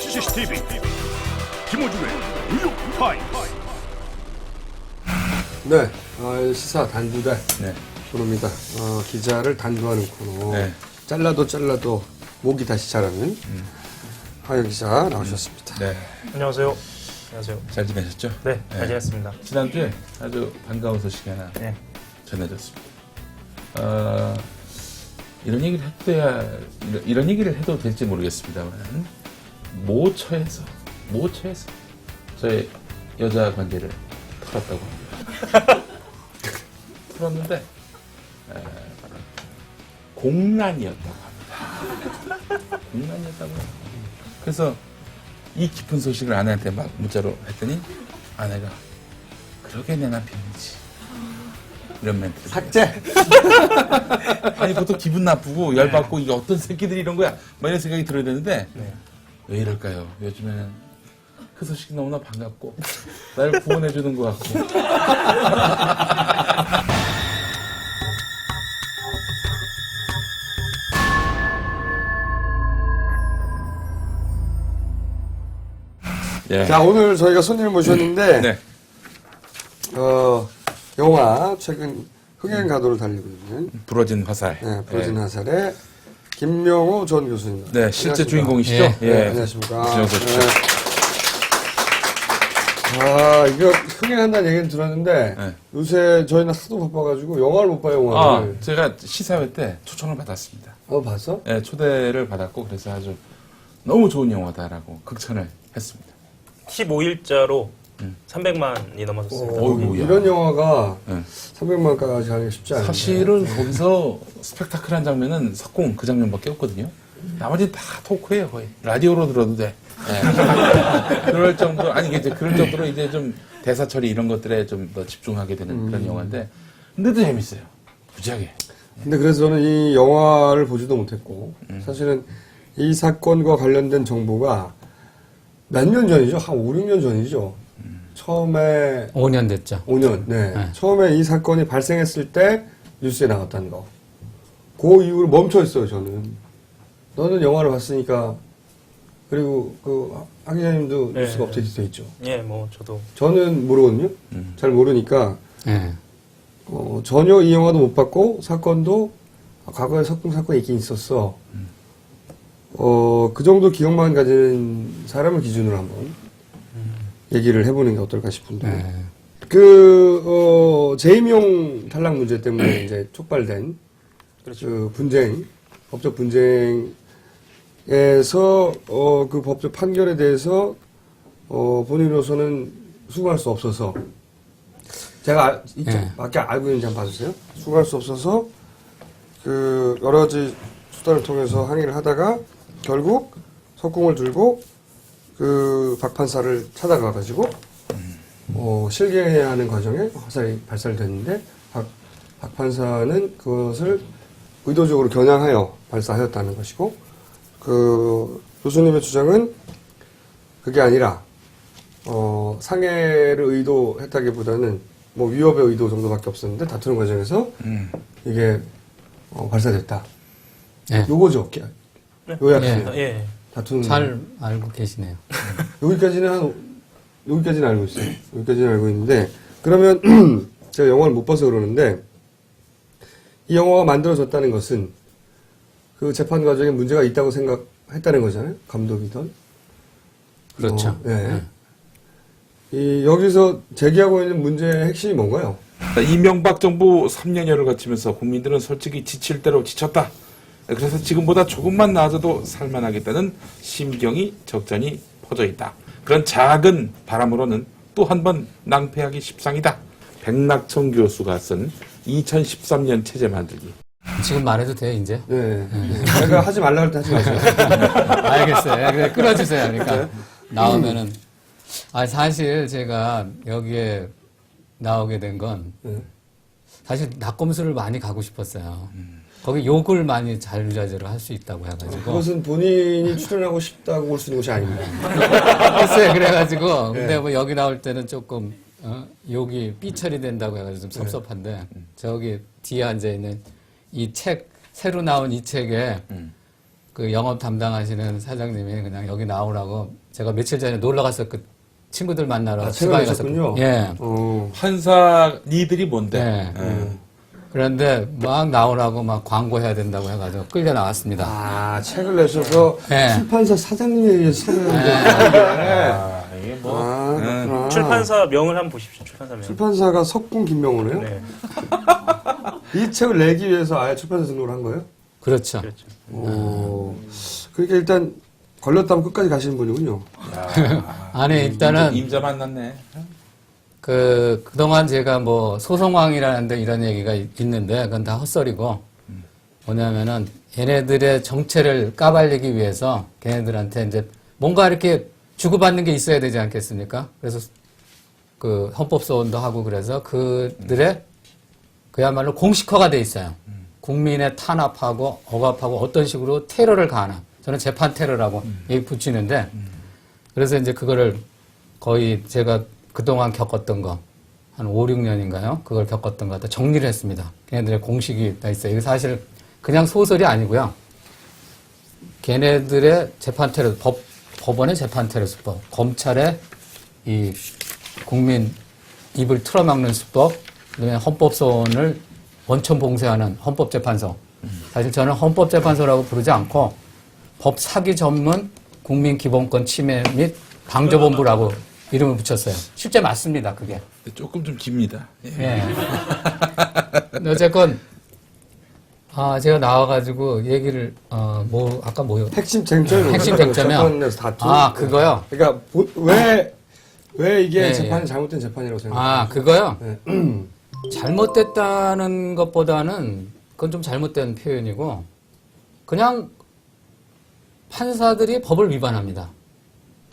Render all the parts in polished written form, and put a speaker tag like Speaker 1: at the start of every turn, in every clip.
Speaker 1: CCTV 김호준의 뉴욕타임스.
Speaker 2: 네, 시사 단두대
Speaker 3: 네.
Speaker 2: 코너입니다. 기자를 단두하는 코너.
Speaker 3: 네.
Speaker 2: 잘라도 목이 다시 자라는 하영 기자 나오셨습니다.
Speaker 3: 네.
Speaker 4: 안녕하세요. 안녕하세요.
Speaker 3: 잘 지내셨죠?
Speaker 4: 네, 잘 지냈습니다.
Speaker 3: 지난주에 아주 반가운 소식이 하나
Speaker 4: 네.
Speaker 3: 전해졌습니다. 이런 얘기를 해도 될지 모르겠습니다만 모처에서 저의 여자 관계를 털었다고 합니다. 털었는데 공란이었다고 합니다. 공란이었다고 합니다. 그래서 이 깊은 소식을 아내한테 막 문자로 했더니 아내가 그러게 내 남편이지 이런 멘트.
Speaker 2: 삭제.
Speaker 3: 아니 그것도 기분 나쁘고 열받고 이게 어떤 새끼들이 이런 거야 막 이런 생각이 들어야 되는데 왜 이럴까요? 요즘에는 그 소식이 너무나 반갑고 나를 구원해 주는 것 같고. 예.
Speaker 2: 자, 오늘 저희가 손님을 모셨는데,
Speaker 3: 네.
Speaker 2: 영화, 최근 흥행 가도를 달리고 있는,
Speaker 3: 부러진 화살.
Speaker 2: 네, 부러진 화살의 김명호 전 교수입니다.
Speaker 3: 네, 실제
Speaker 2: 안녕하십니까?
Speaker 3: 주인공이시죠?
Speaker 2: 네,
Speaker 3: 예.
Speaker 2: 안녕하십니까.
Speaker 3: 안녕하세요.
Speaker 2: 이거 흥행한다는 얘기는 들었는데,
Speaker 3: 네.
Speaker 2: 요새 저희는 하도 바빠가지고 영화를 못 봐요, 영화를.
Speaker 3: 제가 시사회 때 초청을 받았습니다.
Speaker 2: 봤어?
Speaker 3: 네, 초대를 받았고 그래서 아주 너무 좋은 영화다라고 극찬을 했습니다.
Speaker 4: 15일자로 300만이 넘어섰습니다.
Speaker 3: 어이구야.
Speaker 2: 이런 영화가
Speaker 3: 네.
Speaker 2: 300만까지 하기가 쉽지 않은데.
Speaker 3: 사실은 거기서 스펙타클한 장면은 석공 그 장면밖에 없거든요. 나머지 다 토크예요 거의. 라디오로 들어도 돼. 네. 그럴 정도 아니 이제 그럴 정도로 이제 좀 대사 처리 이런 것들에 좀 더 집중하게 되는 그런 영화인데 근데도 재밌어요. 무지하게.
Speaker 2: 근데 그래서 저는 이 영화를 보지도 못했고, 사실은 이 사건과 관련된 정보가 몇 년 전이죠? 한 5, 6년 전이죠? 처음에
Speaker 5: 5년 됐죠.
Speaker 2: 5년, 네.
Speaker 5: 네.
Speaker 2: 처음에 이 사건이 발생했을 때 뉴스에 나왔다는 거. 그 이후로 멈춰 있어요, 저는. 너는 영화를 봤으니까, 그리고 하 기자님도
Speaker 4: 네.
Speaker 2: 뉴스가 업데이트 돼 있죠.
Speaker 4: 예, 뭐 저도
Speaker 2: 저는 모르거든요. 잘 모르니까,
Speaker 5: 네.
Speaker 2: 전혀 이 영화도 못 봤고, 사건도 과거에 석궁 사건이 있긴 있었어. 그 정도 기억만 가지는 사람을 기준으로 한번 얘기를 해보는 게 어떨까 싶은데.
Speaker 5: 네.
Speaker 2: 재임용 탈락 문제 때문에 이제 촉발된
Speaker 4: 그렇죠.
Speaker 2: 그 분쟁, 법적 분쟁에서, 그 법적 판결에 대해서, 본인으로서는 수긍할 수 없어서, 제가
Speaker 5: 네.
Speaker 2: 밖에 알고 있는지 한번 봐주세요. 수긍할 수 없어서, 여러 가지 수단을 통해서 항의를 하다가, 결국 석궁을 들고, 박 판사를 찾아가가지고, 실갱해야 하는 과정에 화살이 발사됐는데, 박 판사는 그것을 의도적으로 겨냥하여 발사하였다는 것이고, 교수님의 주장은 그게 아니라, 상해를 의도했다기보다는 뭐 위협의 의도 정도밖에 없었는데, 다투는 과정에서 이게 발사됐다.
Speaker 5: 네.
Speaker 2: 요거죠. 요약하면.
Speaker 4: 예.
Speaker 2: 다투는.
Speaker 5: 잘 알고 계시네요.
Speaker 2: 여기까지는 알고 있어요. 여기까지는 알고 있는데, 그러면, 제가 영화를 못 봐서 그러는데, 이 영화가 만들어졌다는 것은, 그 재판 과정에 문제가 있다고 생각했다는 거잖아요? 감독이던.
Speaker 5: 그렇죠.
Speaker 2: 네. 여기서 제기하고 있는 문제의 핵심이 뭔가요?
Speaker 3: 이명박 정부 3년여를 거치면서 국민들은 솔직히 지칠 대로 지쳤다. 그래서 지금보다 조금만 나아져도 살만하겠다는 심경이 적잖이 퍼져 있다. 그런 작은 바람으로는 또 한 번 낭패하기 십상이다. 백낙천 교수가 쓴 2013년 체제 만들기.
Speaker 5: 지금 말해도 돼요, 이제?
Speaker 2: 네. 제가 하지 말라 할 때 하지 마세요.
Speaker 5: 알겠어요. 그래, 끊어주세요. 그러니까. 나오면은. 사실 제가 여기에 나오게 된 건, 사실 낙검수를 많이 가고 싶었어요. 거기 욕을 많이 자유자재로 할 수 있다고 해가지고.
Speaker 2: 그것은 본인이 출연하고 싶다고 볼 수 있는 것이 아닙니다.
Speaker 5: 글쎄요, 그래가지고. 근데 뭐 여기 나올 때는 조금, 욕이 삐처리 된다고 해가지고 좀 섭섭한데, 저기 뒤에 앉아있는 이 책, 새로 나온 이 책에 그 영업 담당하시는 사장님이 그냥 여기 나오라고 제가 며칠 전에 놀러 갔어 그 친구들 만나러
Speaker 2: 책을
Speaker 5: 지방에
Speaker 2: 내셨군요.
Speaker 5: 갔었거든요. 예.
Speaker 3: 판사 니들이 뭔데?
Speaker 5: 네. 그런데 막 나오라고 막 광고해야 된다고 해가지고 끌려 나왔습니다.
Speaker 2: 아, 책을 내셔서
Speaker 5: 네.
Speaker 2: 출판사 사장님에 의해서 섭외했는데.
Speaker 3: 이게 뭐
Speaker 2: 그렇구나.
Speaker 4: 출판사 명을 한번 보십시오. 출판사 명.
Speaker 2: 출판사가 석궁 김명호네요?
Speaker 4: 네.
Speaker 2: 이 책을 내기 위해서 아예 출판사 등록을 한 거예요?
Speaker 5: 그렇죠.
Speaker 4: 그렇죠.
Speaker 2: 오. 그러니까 일단 걸렸다면 끝까지 가시는 분이군요.
Speaker 5: 아니 일단은
Speaker 3: 임자 만났네.
Speaker 5: 그동안 제가 뭐 소송왕이라는데 이런 얘기가 있는데 그건 다 헛소리고 뭐냐면은 얘네들의 정체를 까발리기 위해서 걔네들한테 이제 뭔가 이렇게 주고받는 게 있어야 되지 않겠습니까? 그래서 그 헌법소원도 하고 그래서 그들의 그야말로 공식화가 돼 있어요. 국민의 탄압하고 억압하고 어떤 식으로 테러를 가하는 저는 재판 테러라고 얘기 붙이는데 그래서 이제 그거를 거의 제가 그동안 겪었던 거, 한 5, 6년인가요? 그걸 겪었던 거 갖다 정리를 했습니다. 걔네들의 공식이 다 있어요. 이게 사실 그냥 소설이 아니고요. 걔네들의 재판 테러, 법원의 재판 테러 수법, 검찰의 이 국민 입을 틀어막는 수법, 그다음에 헌법소원을 원천 봉쇄하는 헌법재판소. 사실 저는 헌법재판소라고 부르지 않고 법 사기 전문 국민기본권 침해 및 방조본부라고 이름을 붙였어요. 실제 맞습니다, 그게.
Speaker 3: 조금 좀 깁니다. 예.
Speaker 5: 예. 근데 어쨌건, 제가 나와가지고 얘기를, 아까 뭐요?
Speaker 2: 핵심 쟁점이
Speaker 5: 핵심 쟁점이요?
Speaker 2: 재판에서 다투.
Speaker 5: 그거요?
Speaker 2: 그러니까 왜 이게
Speaker 5: 예,
Speaker 2: 재판이
Speaker 5: 예.
Speaker 2: 잘못된 재판이라고 생각해요?
Speaker 5: 그거요?
Speaker 2: 네.
Speaker 5: 잘못됐다는 것보다는 그건 좀 잘못된 표현이고, 그냥 판사들이 법을 위반합니다.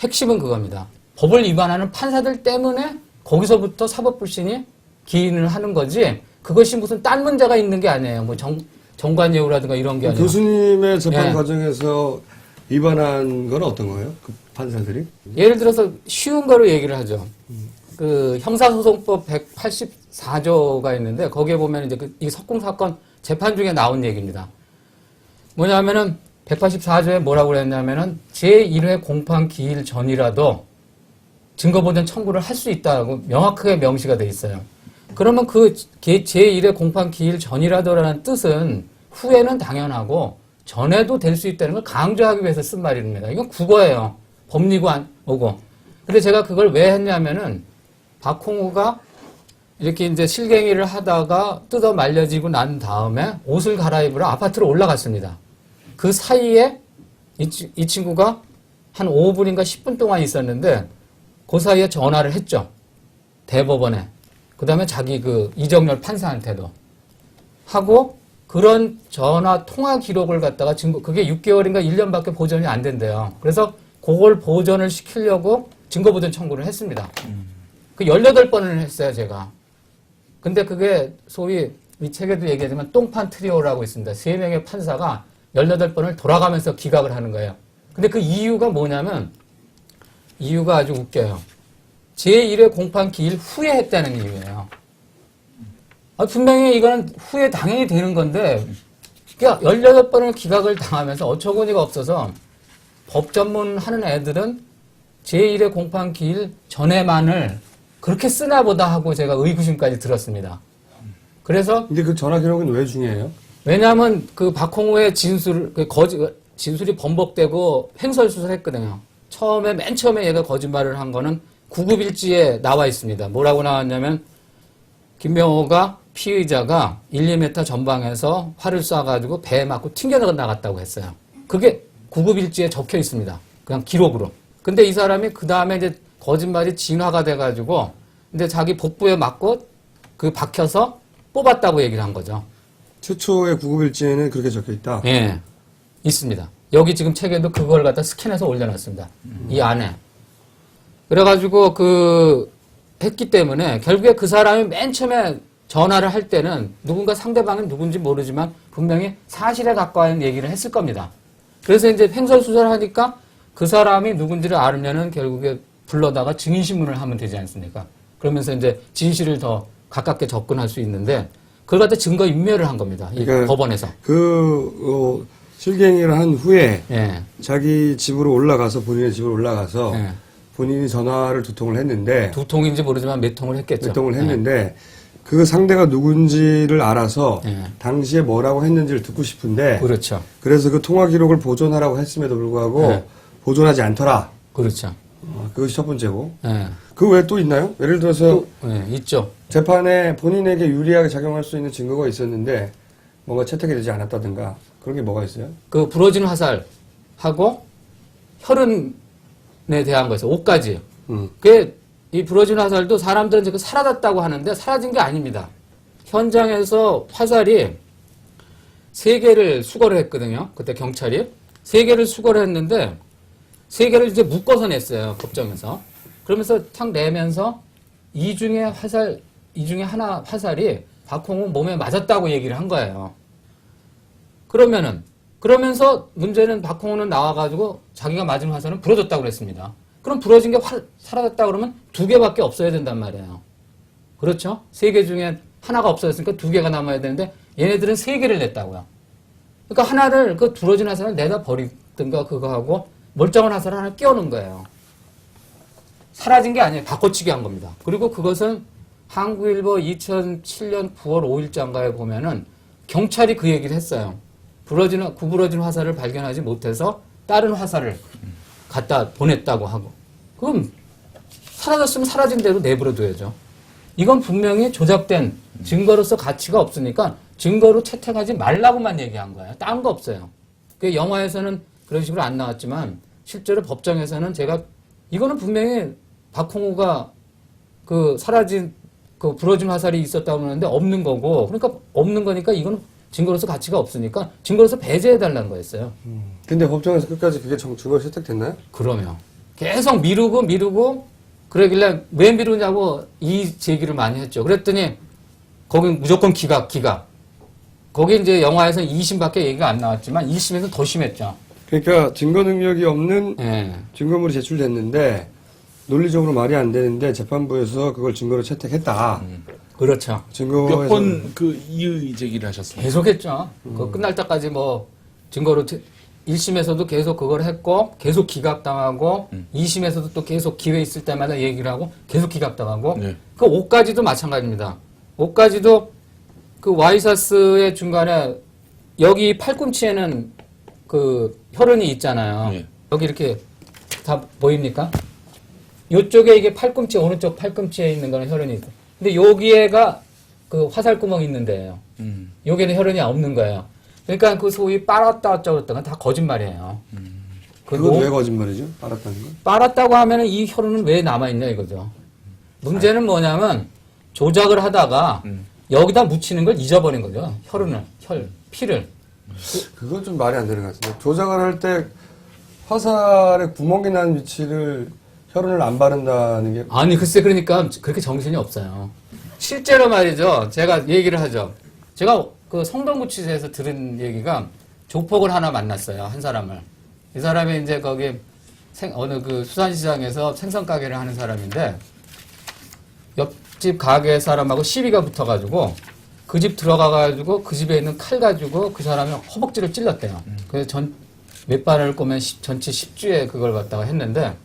Speaker 5: 핵심은 그겁니다. 법을 위반하는 판사들 때문에 거기서부터 사법불신이 기인을 하는 거지 그것이 무슨 딴 문제가 있는 게 아니에요. 뭐 정관예우라든가 이런 게 아니에요.
Speaker 2: 교수님의 재판
Speaker 5: 예.
Speaker 2: 과정에서 위반한 건 어떤 거예요? 그 판사들이?
Speaker 5: 예를 들어서 쉬운 거로 얘기를 하죠. 그 형사소송법 184조가 있는데 거기에 보면 이제 이 석궁 사건 재판 중에 나온 얘기입니다. 뭐냐면은 184조에 뭐라고 그랬냐면은 제1회 공판 기일 전이라도 증거보전 청구를 할 수 있다고 명확하게 명시가 돼 있어요. 그러면 그 제1회 공판 기일 전이라도라는 뜻은 후에는 당연하고 전에도 될 수 있다는 걸 강조하기 위해서 쓴 말입니다. 이건 국어예요. 법리고 오고. 근데 제가 그걸 왜 했냐면은 박홍우가 이렇게 이제 실갱이를 하다가 뜯어 말려지고 난 다음에 옷을 갈아입으러 아파트로 올라갔습니다. 그 사이에 이 친구가 한 5분인가 10분 동안 있었는데 그 사이에 전화를 했죠. 대법원에. 그 다음에 자기 그 이정열 판사한테도. 하고 그런 전화 통화 기록을 갖다가 그게 6개월인가 1년밖에 보존이 안 된대요. 그래서 그걸 보존을 시키려고 증거보존 청구를 했습니다. 그 18번을 했어요, 제가. 근데 그게 소위 이 책에도 얘기하지만 똥판 트리오라고 있습니다. 3명의 판사가 18번을 돌아가면서 기각을 하는 거예요. 근데 그 이유가 뭐냐면 이유가 아주 웃겨요. 제1회 공판 기일 후에 했다는 이유예요. 분명히 이거는 후에 당연히 되는 건데, 18번을 기각을 당하면서 어처구니가 없어서 법 전문 하는 애들은 제1회 공판 기일 전에만을 그렇게 쓰나 보다 하고 제가 의구심까지 들었습니다. 그래서.
Speaker 2: 근데 그 전화 기록은 왜 중요해요?
Speaker 5: 왜냐하면 그 박홍우의 진술이 번복되고 횡설수설했거든요. 맨 처음에 얘가 거짓말을 한 거는 구급일지에 나와 있습니다. 뭐라고 나왔냐면 김명호가 피의자가 1, 2m 전방에서 활을 쏴가지고 배에 맞고 튕겨 나갔다고 했어요. 그게 구급일지에 적혀 있습니다. 그냥 기록으로. 근데 이 사람이 그 다음에 이제 거짓말이 진화가 돼가지고 근데 자기 복부에 맞고 그 박혀서 뽑았다고 얘기를 한 거죠.
Speaker 2: 최초의 구급일지에는 그렇게 적혀 있다.
Speaker 5: 예, 있습니다. 여기 지금 책에도 그걸 갖다 스캔해서 올려놨습니다. 이 안에. 그래가지고 했기 때문에 결국에 그 사람이 맨 처음에 전화를 할 때는 누군가 상대방은 누군지 모르지만 분명히 사실에 가까운 얘기를 했을 겁니다. 그래서 이제 횡설수설하니까 그 사람이 누군지를 알으면은 결국에 불러다가 증인신문을 하면 되지 않습니까? 그러면서 이제 진실을 더 가깝게 접근할 수 있는데 그걸 갖다 증거인멸을 한 겁니다. 이
Speaker 2: 그러니까
Speaker 5: 법원에서.
Speaker 2: 실갱이를 한 후에
Speaker 5: 예.
Speaker 2: 자기 집으로 올라가서 본인의 집으로 올라가서
Speaker 5: 예.
Speaker 2: 본인이 전화를 2통을 했는데
Speaker 5: 두 통인지 모르지만 몇 통을 했겠죠.
Speaker 2: 2통을 했는데 그 상대가 누군지를 알아서
Speaker 5: 예.
Speaker 2: 당시에 뭐라고 했는지를 듣고 싶은데
Speaker 5: 그렇죠.
Speaker 2: 그래서 그 통화 기록을 보존하라고 했음에도 불구하고
Speaker 5: 예.
Speaker 2: 보존하지 않더라.
Speaker 5: 그렇죠.
Speaker 2: 그것이 첫 번째고.
Speaker 5: 예.
Speaker 2: 그 외에 또 있나요? 예를 들어서
Speaker 5: 예, 있죠.
Speaker 2: 재판에 본인에게 유리하게 작용할 수 있는 증거가 있었는데 뭔가 채택이 되지 않았다든가 그런 게 뭐가 있어요?
Speaker 5: 그 부러진 화살하고 혈흔에 대한 거에서 5가지. 그게 이 부러진 화살도 사람들은 지금 사라졌다고 하는데 사라진 게 아닙니다. 현장에서 화살이 3개를 수거를 했거든요. 그때 경찰이 3개를 수거를 했는데 3개를 이제 묶어서 냈어요. 법정에서. 그러면서 탁 내면서 이 중에 하나 화살이 박홍우 몸에 맞았다고 얘기를 한 거예요. 그러면서 문제는 박홍우는 나와가지고 자기가 맞은 화살은 부러졌다고 그랬습니다. 그럼 부러진 게 사라졌다 그러면 2개밖에 없어야 된단 말이에요. 그렇죠? 3개 중에 하나가 없어졌으니까 2개가 남아야 되는데 얘네들은 3개를 냈다고요. 그러니까 하나를 그 부러진 화살을 내다 버리든가 그거 하고 멀쩡한 화살을 하나 끼워놓은 거예요. 사라진 게 아니에요. 바꿔치기 한 겁니다. 그리고 그것은 한국일보 2007년 9월 5일자인가에 보면은 경찰이 그 얘기를 했어요. 구부러진 화살을 발견하지 못해서 다른 화살을 갖다 보냈다고 하고. 그럼 사라졌으면 사라진 대로 내버려둬야죠. 이건 분명히 조작된 증거로서 가치가 없으니까 증거로 채택하지 말라고만 얘기한 거예요. 딴 거 없어요. 그 영화에서는 그런 식으로 안 나왔지만 실제로 법정에서는 이거는 분명히 박홍우가 그 사라진 그 부러진 화살이 있었다고 하는데 없는 거고 그러니까 없는 거니까 이건 증거로서 가치가 없으니까 증거로서 배제해달라는 거였어요.
Speaker 2: 근데 법정에서 끝까지 그게 증거로 채택됐나요?
Speaker 5: 그러면 계속 미루고 그러길래 왜 미루냐고 이 제기를 많이 했죠. 그랬더니 거긴 무조건 기각. 거기 이제 영화에서 2심밖에 얘기가 안 나왔지만 1심에서 더 심했죠.
Speaker 2: 그러니까 증거 능력이 없는
Speaker 5: 예.
Speaker 2: 증거물이 제출됐는데 논리적으로 말이 안 되는데 재판부에서 그걸 증거로 채택했다.
Speaker 5: 그렇죠.
Speaker 2: 증거에서
Speaker 3: 몇 번 그 이의 제기를 하셨습니다.
Speaker 5: 계속했죠. 그 끝날 때까지 뭐 증거로 1심에서도 계속 그걸 했고 계속 기각당하고 2심에서도 또 계속 기회 있을 때마다 얘기를 하고 계속 기각당하고
Speaker 3: 네.
Speaker 5: 그 5까지도 마찬가지입니다. 5까지도 그 와이사스의 중간에 여기 팔꿈치에는 그 혈흔이 있잖아요.
Speaker 3: 네.
Speaker 5: 여기 이렇게 다 보입니까? 이쪽에 이게 팔꿈치 오른쪽 팔꿈치에 있는 거는 혈흔이 있고 근데 여기에가 그 화살구멍이 있는 데예요. 여기는 혈흔이 없는 거예요. 그러니까 그 소위 빨았다 어쩌고 건 다 거짓말이에요.
Speaker 2: 그건 왜 거짓말이죠? 알았다는 건?
Speaker 5: 빨았다고 하면은 이 혈흔은 왜 남아있냐 이거죠. 문제는 뭐냐면 조작을 하다가 여기다 묻히는 걸 잊어버린 거죠. 피를.
Speaker 2: 그건 좀 말이 안 되는 것 같은데. 조작을 할 때 화살에 구멍이 난 위치를 혈흔을 안 바른다는 게
Speaker 5: 아니 글쎄 그러니까 그렇게 정신이 없어요. 실제로 말이죠. 제가 얘기를 하죠. 제가 그 성동구치소에서 들은 얘기가 조폭을 하나 만났어요. 한 사람을. 이 사람이 이제 거기 어느 그 수산시장에서 생선 가게를 하는 사람인데 옆집 가게 사람하고 시비가 붙어가지고 그 집 들어가가지고 그 집에 있는 칼 가지고 그 사람이 허벅지를 찔렀대요. 그래서 몇 발을 꼬면 전체 10주에 그걸 갖다가 했는데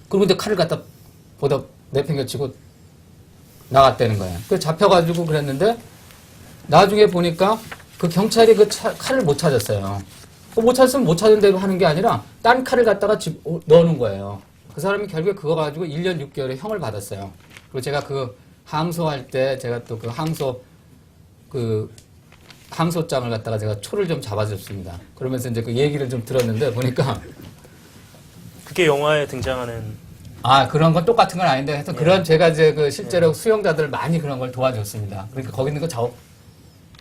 Speaker 5: 그리고 이제 칼을 갖다 보다 내팽겨치고 나갔다는 거예요. 그 잡혀가지고 그랬는데 나중에 보니까 그 경찰이 그 칼을 못 찾았어요. 못 찾았으면 못 찾은 대로 하는 게 아니라 딴 칼을 갖다가 넣어놓은 거예요. 그 사람이 결국에 그거 가지고 1년 6개월의 형을 받았어요. 그리고 제가 그 항소할 때 제가 또 그 항소장을 갖다가 제가 초를 좀 잡아줬습니다. 그러면서 이제 그 얘기를 좀 들었는데 보니까
Speaker 4: 그게 영화에 등장하는
Speaker 5: 그런 건 똑같은 건 아닌데 하여튼 그런 제가 이제 그 실제로 수용자들 많이 그런 걸 도와줬습니다. 그러니까 거기 있는 거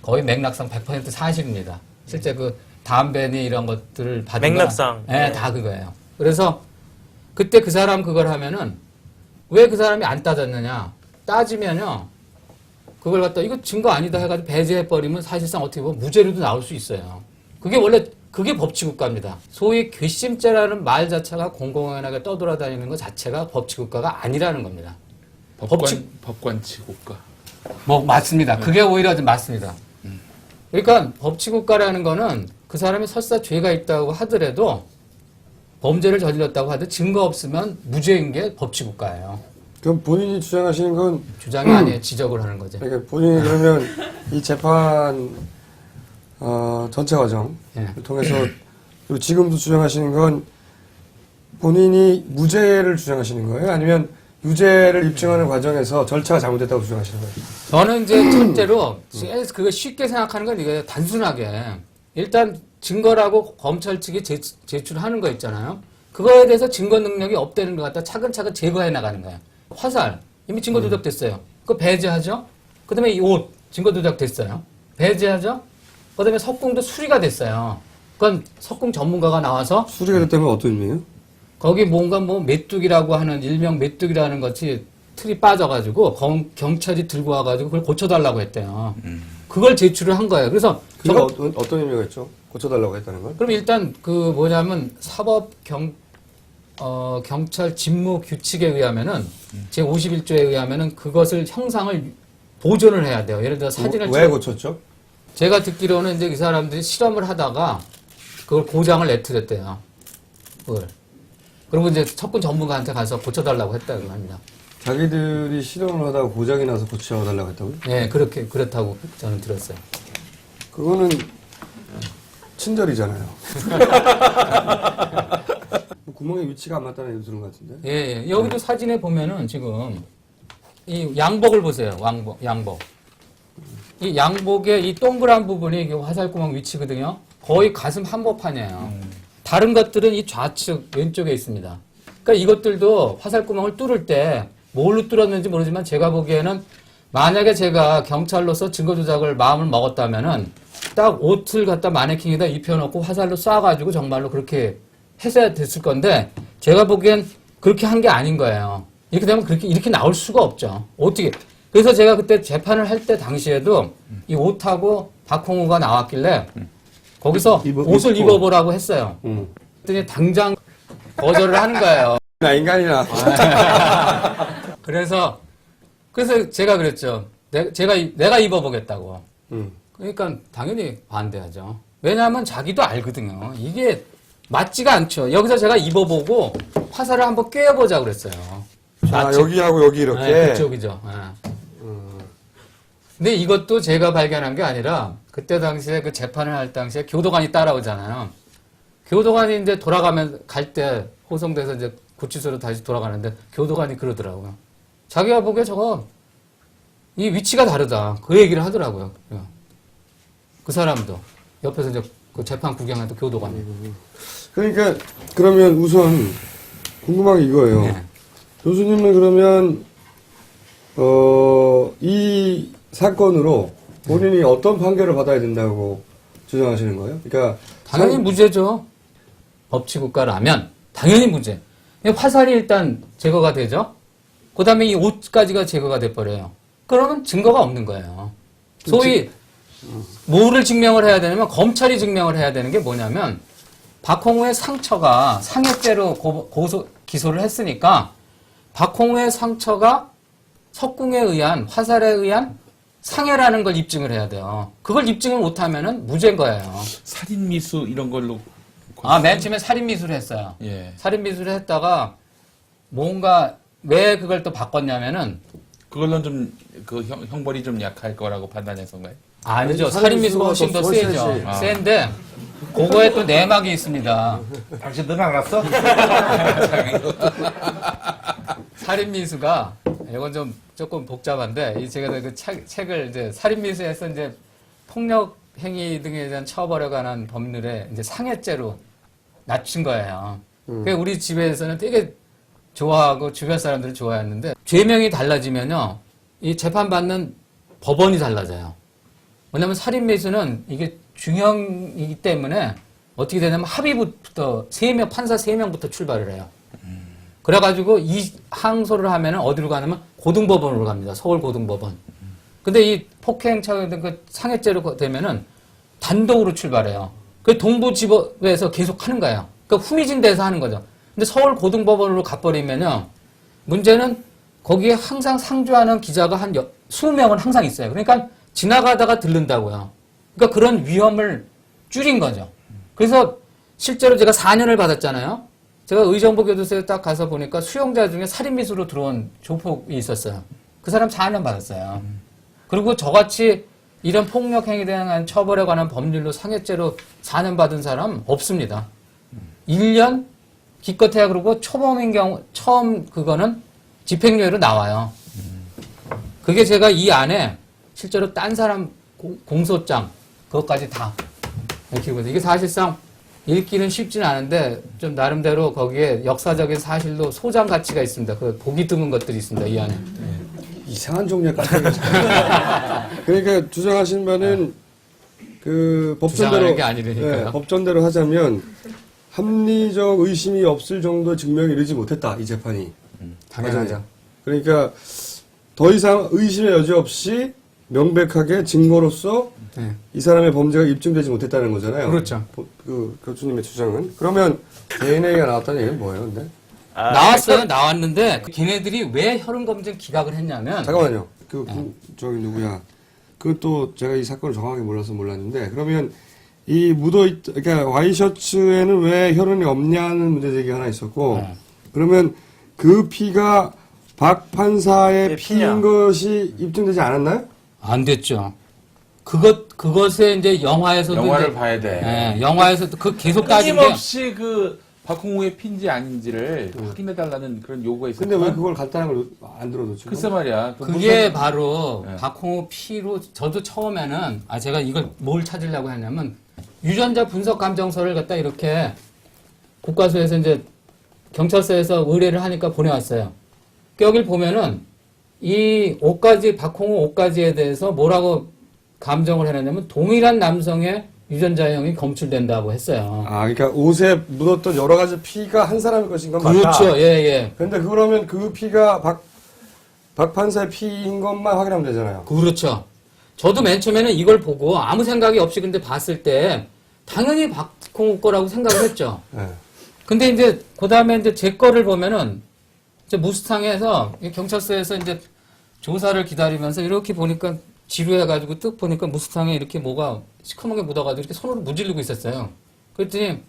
Speaker 5: 거의 맥락상 100% 사실입니다. 실제 그 담배니 이런 것들을 받은
Speaker 4: 맥락상.
Speaker 5: 네, 다 그거예요. 그래서 그때 그 사람 그걸 하면은 왜 그 사람이 안 따졌느냐 따지면요 그걸 갖다 이거 증거 아니다 해가지고 배제해버리면 사실상 어떻게 보면 무죄로도 나올 수 있어요. 그게 법치국가입니다. 소위 괘씸죄라는 말 자체가 공공연하게 떠돌아다니는 것 자체가 법치국가가 아니라는 겁니다.
Speaker 3: 법관치국가.
Speaker 5: 맞습니다. 그게 오히려 좀 맞습니다. 그러니까 법치국가라는 거는 그 사람이 설사 죄가 있다고 하더라도 범죄를 저질렀다고 하더라도 증거 없으면 무죄인 게 법치국가예요.
Speaker 2: 그럼 본인이 주장하시는 건
Speaker 5: 주장이 아니에요. 지적을 하는 거죠.
Speaker 2: 그러니까 본인이 그러면 이 재판 전체 과정을
Speaker 5: 예.
Speaker 2: 통해서 그리고 지금도 주장하시는 건 본인이 무죄를 주장하시는 거예요? 아니면 유죄를 입증하는 과정에서 절차가 잘못됐다고 주장하시는 거예요?
Speaker 5: 저는 이제 첫째로 그거 쉽게 생각하는 건 이게 단순하게 일단 증거라고 검찰 측이 제출하는 거 있잖아요. 그거에 대해서 증거 능력이 없다는 것 갖다 차근차근 제거해 나가는 거예요. 화살 이미 증거 누적됐어요. 그거 배제하죠. 그다음에 이 옷 증거 누적됐어요. 배제하죠. 그다음에 석궁도 수리가 됐어요. 그건 석궁 전문가가 나와서
Speaker 2: 수리가 됐다면 어떤 의미예요?
Speaker 5: 거기 뭔가 뭐 메뚜기라고 하는 일명 메뚜기라는 것이 틀이 빠져가지고 경찰이 들고 와가지고 그걸 고쳐달라고 했대요. 그걸 제출을 한 거예요. 그래서
Speaker 2: 그게
Speaker 5: 저거
Speaker 2: 어떤 의미가 있죠? 고쳐달라고 했다는 걸?
Speaker 5: 그럼 일단 그 뭐냐면 경찰 직무 규칙에 의하면은 제 51조에 의하면은 그것을 형상을 보존을 해야 돼요. 예를 들어 사진을
Speaker 2: 왜 고쳤죠?
Speaker 5: 제가 듣기로는 이제 이 사람들이 실험을 하다가 그걸 고장을 내트렸대요. 그걸. 그리고 이제 석군 전문가한테 가서 고쳐달라고 했다고 합니다.
Speaker 2: 자기들이 실험을 하다가 고장이 나서 고쳐달라고 했다고요?
Speaker 5: 네, 그렇다고 저는 들었어요.
Speaker 2: 그거는 친절이잖아요. 구멍의 위치가 안 맞다는 얘기 들은 것 같은데?
Speaker 5: 예, 예. 여기도 사진에 보면은 지금 이 양복을 보세요. 양복. 이 양복의 이 동그란 부분이 이게 화살구멍 위치거든요. 거의 가슴 한복판이에요. 다른 것들은 이 좌측 왼쪽에 있습니다. 그러니까 이것들도 화살구멍을 뚫을 때 뭘로 뚫었는지 모르지만 제가 보기에는 만약에 제가 경찰로서 증거 조작을 마음을 먹었다면은 딱 옷을 갖다 마네킹에다 입혀놓고 화살로 쏴가지고 정말로 그렇게 했어야 됐을 건데 제가 보기엔 그렇게 한 게 아닌 거예요. 이렇게 되면 이렇게 나올 수가 없죠. 어떻게? 그래서 제가 그때 재판을 할 때 당시에도 이 옷하고 박홍우가 나왔길래 거기서 옷을 입어보라고 했어요. 그랬더니 당장 거절을 하는 거예요.
Speaker 2: 나 인간이나.
Speaker 5: 그래서 제가 그랬죠. 내가 입어보겠다고. 그러니까 당연히 반대하죠. 왜냐하면 자기도 알거든요. 이게 맞지가 않죠. 여기서 제가 입어보고 화살을 한번 꿰어보자 그랬어요.
Speaker 2: 아, 여기하고 여기 이렇게?
Speaker 5: 네, 그쪽이죠. 네. 근데 이것도 제가 발견한 게 아니라 그때 당시에 그 재판을 할 당시에 교도관이 따라오잖아요. 교도관이 이제 갈 때 호송돼서 이제 구치소로 다시 돌아가는데 교도관이 그러더라고요. 자기가 보기에 저거 이 위치가 다르다. 그 얘기를 하더라고요. 그 사람도 옆에서 이제 그 재판 구경하던 교도관이.
Speaker 2: 그러니까 그러면 우선 궁금한 게 이거예요.
Speaker 5: 네.
Speaker 2: 교수님은 그러면 이 사건으로 본인이 어떤 판결을 받아야 된다고 주장하시는 거예요? 그러니까
Speaker 5: 당연히 무죄죠. 법치국가라면 당연히 무죄. 화살이 일단 제거가 되죠. 그 다음에 이 옷까지가 제거가 돼버려요. 그러면 증거가 없는 거예요. 소위 뭐를 증명을 해야 되냐면 검찰이 증명을 해야 되는 게 뭐냐면 박홍우의 상처가 상해죄로 기소를 했으니까 박홍우의 상처가 석궁에 의한 화살에 의한 상해라는 걸 입증을 해야 돼요. 그걸 입증을 못하면은 무죄인 거예요.
Speaker 3: 살인 미수 이런 걸로
Speaker 5: 맨 처음에 살인 미수를 했어요.
Speaker 3: 예.
Speaker 5: 살인 미수를 했다가 뭔가 왜 그걸 또 바꿨냐면은
Speaker 3: 그걸로는 좀 그 형벌이 좀 약할 거라고 판단해서인가요?
Speaker 5: 아니죠.
Speaker 2: 살인
Speaker 5: 살인 미수가
Speaker 2: 미수가
Speaker 5: 훨씬 더
Speaker 2: 더
Speaker 5: 세죠.
Speaker 2: 세지.
Speaker 5: 센데 그거에 또 내막이 있습니다.
Speaker 3: 당신들은 알았어?
Speaker 5: 살인 미수가 이건 좀 조금 복잡한데 제가 그 책을 이제 살인 미수에서 이제 폭력 행위 등에 대한 처벌에 관한 법률에 이제 상해죄로 낮춘 거예요. 그러니까 우리 집에서는 되게 좋아하고 주변 사람들은 좋아했는데 죄명이 달라지면요 이 재판받는 법원이 달라져요. 왜냐하면 살인 미수는 이게 중형이기 때문에 어떻게 되냐면 합의부터 판사 3명부터 출발을 해요. 그래가지고 이 항소를 하면은 어디로 가냐면 고등법원으로 갑니다. 서울 고등법원. 근데 이 폭행차 그 상해죄로 되면은 단독으로 출발해요. 그 동부지법에서 계속 하는 거예요. 그러니까 후미진 데서 하는 거죠. 근데 서울 고등법원으로 가버리면요 문제는 거기에 항상 상주하는 기자가 한 20명은 항상 있어요. 그러니까 지나가다가 들른다고요. 그러니까 그런 위험을 줄인 거죠. 그래서 실제로 제가 4년을 받았잖아요. 제가 의정부교도소에 딱 가서 보니까 수용자 중에 살인미수로 들어온 조폭이 있었어요. 그 사람 4년 받았어요. 그리고 저같이 이런 폭력 행위에 대한 처벌에 관한 법률로 상해죄로 4년 받은 사람 없습니다. 1년 기껏해야 그러고 초범인 경우 처음 그거는 집행유예로 나와요. 그게 제가 이 안에 실제로 딴 사람 공소장 그것까지 다 읽히거든요. 이게 사실상 읽기는 쉽지는 않은데 좀 나름대로 거기에 역사적인 사실도 소장 가치가 있습니다. 그 보기 드문 것들이 있습니다. 이 안에.
Speaker 2: 이상한 종류의 까닭이 그러니까 주장하신 바는 그 법전대로
Speaker 5: 주장하는 게 아니라니까요.
Speaker 2: 법전대로 하자면 합리적 의심이 없을 정도의 증명이 이르지 못했다 이 재판이.
Speaker 5: 당연하죠.
Speaker 2: 그러니까 더 이상 의심의 여지 없이 명백하게 증거로서 이 사람의 범죄가 입증되지 못했다는 거잖아요.
Speaker 5: 그렇죠.
Speaker 2: 그 교수님의 주장은. 그러면 DNA가 나왔다는 얘기는 뭐예요, 근데?
Speaker 5: 나왔어요. 나왔는데 걔네들이 왜 혈흔 검증 기각을 했냐면
Speaker 2: 잠깐만요. 저기 누구야? 그것도 제가 이 사건을 정확하게 몰랐는데 그러면 이 그러니까 와이셔츠에는 왜 혈흔이 없냐는 문제 제기가 하나 있었고 그러면 그 피가 박 판사의 피인 것이 입증되지 않았나요?
Speaker 5: 안 됐죠. 그것에 이제 영화에서도
Speaker 3: 영화를
Speaker 5: 이제,
Speaker 3: 봐야 돼.
Speaker 5: 예, 영화에서도 그 계속 따진 게
Speaker 3: 끊임없이 그 박홍우의 피인지 아닌지를 확인해달라는 그런 요구가 있었지만
Speaker 2: 근데 왜 그걸 간단한 걸 안 들어뒀지?
Speaker 3: 글쎄 말이야.
Speaker 5: 그게 바로
Speaker 3: 네.
Speaker 5: 박홍우 피로 저도 처음에는 제가 이걸 뭘 찾으려고 했냐면 유전자 분석 감정서를 갖다 이렇게 국과수에서 이제 경찰서에서 의뢰를 하니까 보내왔어요. 여길 보면은 이 박홍우 5가지에 대해서 뭐라고 감정을 해놨냐면 동일한 남성의 유전자형이 검출된다고 했어요.
Speaker 2: 아, 그러니까 옷에 묻었던 여러 가지 피가 한 사람의 것인 건 맞다.
Speaker 5: 그렇죠. 예, 예.
Speaker 2: 근데 그러면 그 피가 박 판사의 피인 것만 확인하면 되잖아요.
Speaker 5: 그렇죠. 저도 맨 처음에는 이걸 보고 아무 생각이 없이 근데 봤을 때 당연히 박홍우 거라고 생각을 했죠.
Speaker 2: 네.
Speaker 5: 근데 이제 그 다음에 이제 제 거를 보면은 이제 무스탕에서 경찰서에서 이제 조사를 기다리면서 이렇게 보니까 지루해가지고 뜩 보니까 무스탕에 이렇게 뭐가 시커멓게 묻어가지고 이렇게 손으로 무질르고 있었어요. 그랬더니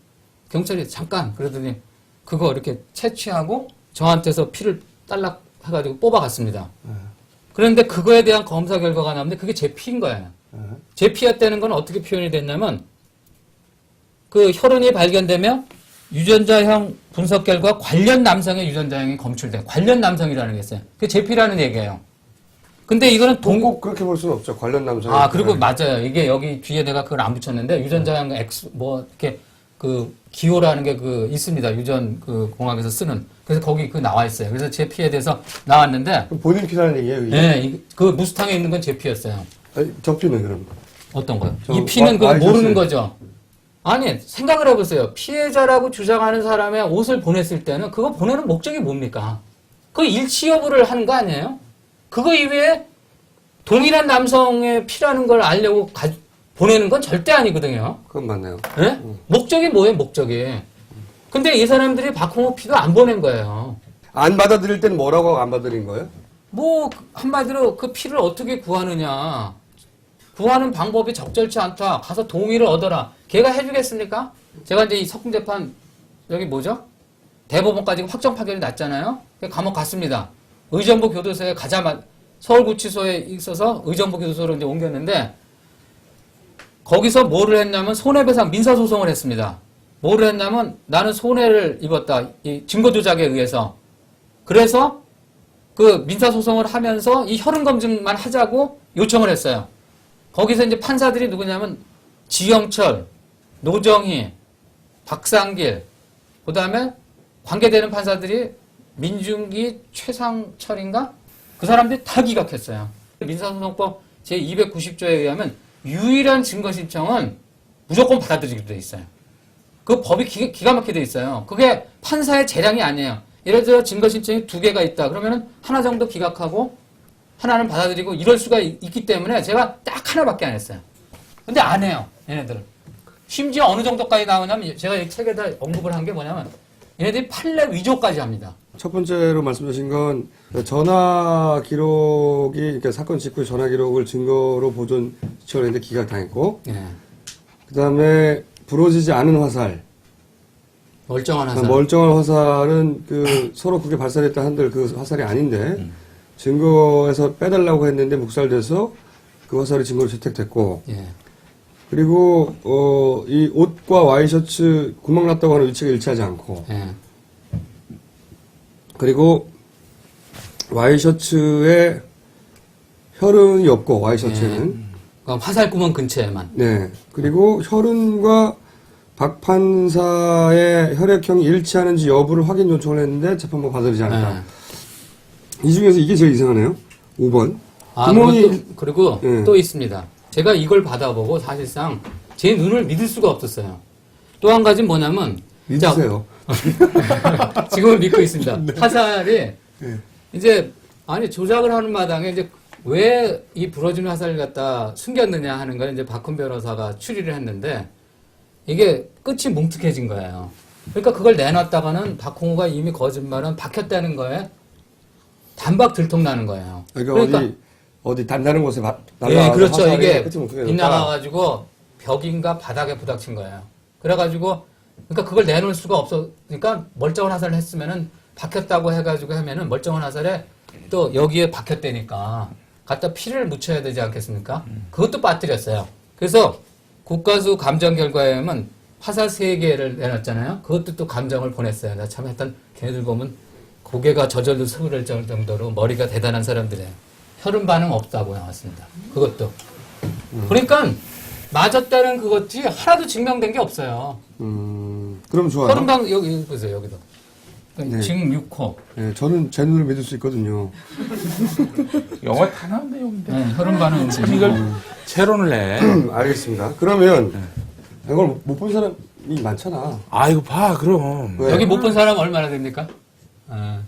Speaker 5: 경찰이 잠깐 그러더니 그거 이렇게 채취하고 저한테서 피를 딸락 해가지고 뽑아갔습니다. 그런데 그거에 대한 검사 결과가 나오는데 그게 제 피인 거예요. 제 피였다는 건 어떻게 표현이 됐냐면 그 혈흔이 발견되면 유전자형 분석 결과 관련 남성의 유전자형이 검출돼. 관련 남성이라는 게 있어요. 그게 제 피라는 얘기예요. 근데 이거는
Speaker 2: 꼭 그렇게 볼 수는 없죠. 관련 남성.
Speaker 5: 그리고 맞아요. 이게 여기 뒤에 내가 그걸 안 붙였는데 유전자형 X 이렇게 그 기호라는 게 있습니다. 유전 공학에서 쓰는. 그래서 거기 나와 있어요. 그래서 제 피에 대해서 나왔는데
Speaker 2: 그럼 본인 피라는 얘기예요, 이게?
Speaker 5: 네, 그 무스탕에 있는 건 제 피였어요.
Speaker 2: 아니, 저 피는 그럼.
Speaker 5: 어떤 거요?
Speaker 2: 저
Speaker 5: 이 피는 그거
Speaker 2: 와이셔츠.
Speaker 5: 모르는 거죠. 아니, 생각을 해보세요. 피해자라고 주장하는 사람의 옷을 보냈을 때는 그거 보내는 목적이 뭡니까? 그 일치 여부를 하는 거 아니에요? 그거 이외에 동일한 남성의 피라는 걸 알려고 보내는 건 절대 아니거든요.
Speaker 2: 그건 맞네요.
Speaker 5: 네? 목적이 뭐예요, 목적이? 근데 이 사람들이 박홍우 피도 안 보낸 거예요.
Speaker 2: 안 받아들일 때는 뭐라고 안 받아들인 거예요?
Speaker 5: 한마디로 그 피를 어떻게 구하느냐. 구하는 방법이 적절치 않다. 가서 동의를 얻어라. 걔가 해주겠습니까? 제가 이제 이 석궁재판, 여기 뭐죠? 대법원까지 확정 판결이 났잖아요? 감옥 갔습니다. 의정부 교도소에 서울구치소에 있어서 의정부 교도소로 이제 옮겼는데, 거기서 뭐를 했냐면 손해배상 민사소송을 했습니다. 뭐를 했냐면 나는 손해를 입었다. 이 증거조작에 의해서. 그래서 그 민사소송을 하면서 이 혈흔검증만 하자고 요청을 했어요. 거기서 이제 판사들이 누구냐면 지영철, 노정희, 박상길, 그 다음에 관계되는 판사들이 민중기, 최상철인가? 그 사람들이 다 기각했어요. 민사소송법 제290조에 의하면 유일한 증거 신청은 무조건 받아들이기로 돼 있어요. 그 법이 기가 막히게 돼 있어요. 그게 판사의 재량이 아니에요. 예를 들어 증거 신청이 2개가 있다. 그러면은 하나 정도 기각하고 하나는 받아들이고 이럴 수가 있기 때문에 제가 딱 하나밖에 안 했어요. 근데 안 해요. 얘네들은. 심지어 어느 정도까지 나오냐면 제가 이 책에다 언급을 한 게 뭐냐면 얘네들이 판례 위조까지 합니다.
Speaker 2: 첫 번째로 말씀하신 건 전화 기록이 그러니까 사건 직후의 전화 기록을 증거로 보존 시켰는데 기각당했고
Speaker 5: 네.
Speaker 2: 그다음에 부러지지 않은 화살,
Speaker 5: 멀쩡한 화살.
Speaker 2: 멀쩡한 화살은 그 서로 그게 발사됐다 한들 그 화살이 아닌데 증거에서 빼달라고 했는데 묵살돼서 그 화살이 증거로 채택됐고
Speaker 5: 예.
Speaker 2: 그리고 이 옷과 와이셔츠 구멍 났다고 하는 위치가 일치하지 않고
Speaker 5: 예.
Speaker 2: 그리고 와이셔츠에 혈흔이 없고 와이셔츠는
Speaker 5: 그러니까 화살 구멍 근처에만.
Speaker 2: 네 그리고 혈흔과 박 판사의 혈액형이 일치하는지 여부를 확인 요청을 했는데 재판부가 받아들이지 않았다. 이 중에서 이게 제일 이상하네요. 5번.
Speaker 5: 아, 그리고
Speaker 2: 예.
Speaker 5: 또 있습니다. 제가 이걸 받아보고 사실상 제 눈을 믿을 수가 없었어요. 또 한 가지는 뭐냐면
Speaker 2: 믿으세요.
Speaker 5: 자, 지금은 믿고 있습니다. 화살이
Speaker 2: 네.
Speaker 5: 이제 아니 조작을 하는 마당에 이제 왜 이 부러진 화살을 갖다 숨겼느냐 하는 걸 이제 박훈 변호사가 추리를 했는데 이게 끝이 뭉툭해진 거예요. 그러니까 그걸 내놨다가는 박홍우가 이미 거짓말은 박혔다는 거에 단박 들통나는 거예요.
Speaker 2: 그러니까 어디 단단한 곳에
Speaker 5: 예, 그렇죠. 이게
Speaker 2: 빗나가
Speaker 5: 빗나가가지고 벽인가 바닥에 부닥친 거예요. 그래가지고 그러니까 그걸 내놓을 수가 없으니까 멀쩡한 화살을 했으면은 박혔다고 해가지고 하면은 멀쩡한 화살에 또 여기에 박혔다니까 갖다 피를 묻혀야 되지 않겠습니까? 그것도 빠뜨렸어요. 그래서 국가수 감정 결과에는 화살 3개를 내놨잖아요. 그것도 또 감정을 보냈어요. 나 참 했던 걔네들 보면 고개가 저절로 스그럴 정도로 머리가 대단한 사람들이에요. 혈흔 반응 없다고 나왔습니다. 그것도. 그러니까 맞았다는 그것이 하나도 증명된 게 없어요.
Speaker 2: 그럼 좋아요.
Speaker 5: 혈흔 반응 여기 보세요. 여기도.
Speaker 2: 네.
Speaker 5: 지금 6호.
Speaker 2: 네, 저는 제 눈을 믿을 수 있거든요.
Speaker 3: 영화 다 나온 내용인데.
Speaker 5: 네, 혈흔 반응.
Speaker 3: 이걸 채론을 해.
Speaker 2: 알겠습니다. 그러면 이걸 못 본 사람이 많잖아.
Speaker 3: 아, 이거 봐, 그럼.
Speaker 2: 왜?
Speaker 5: 여기 못 본 사람 얼마나 됩니까? 아,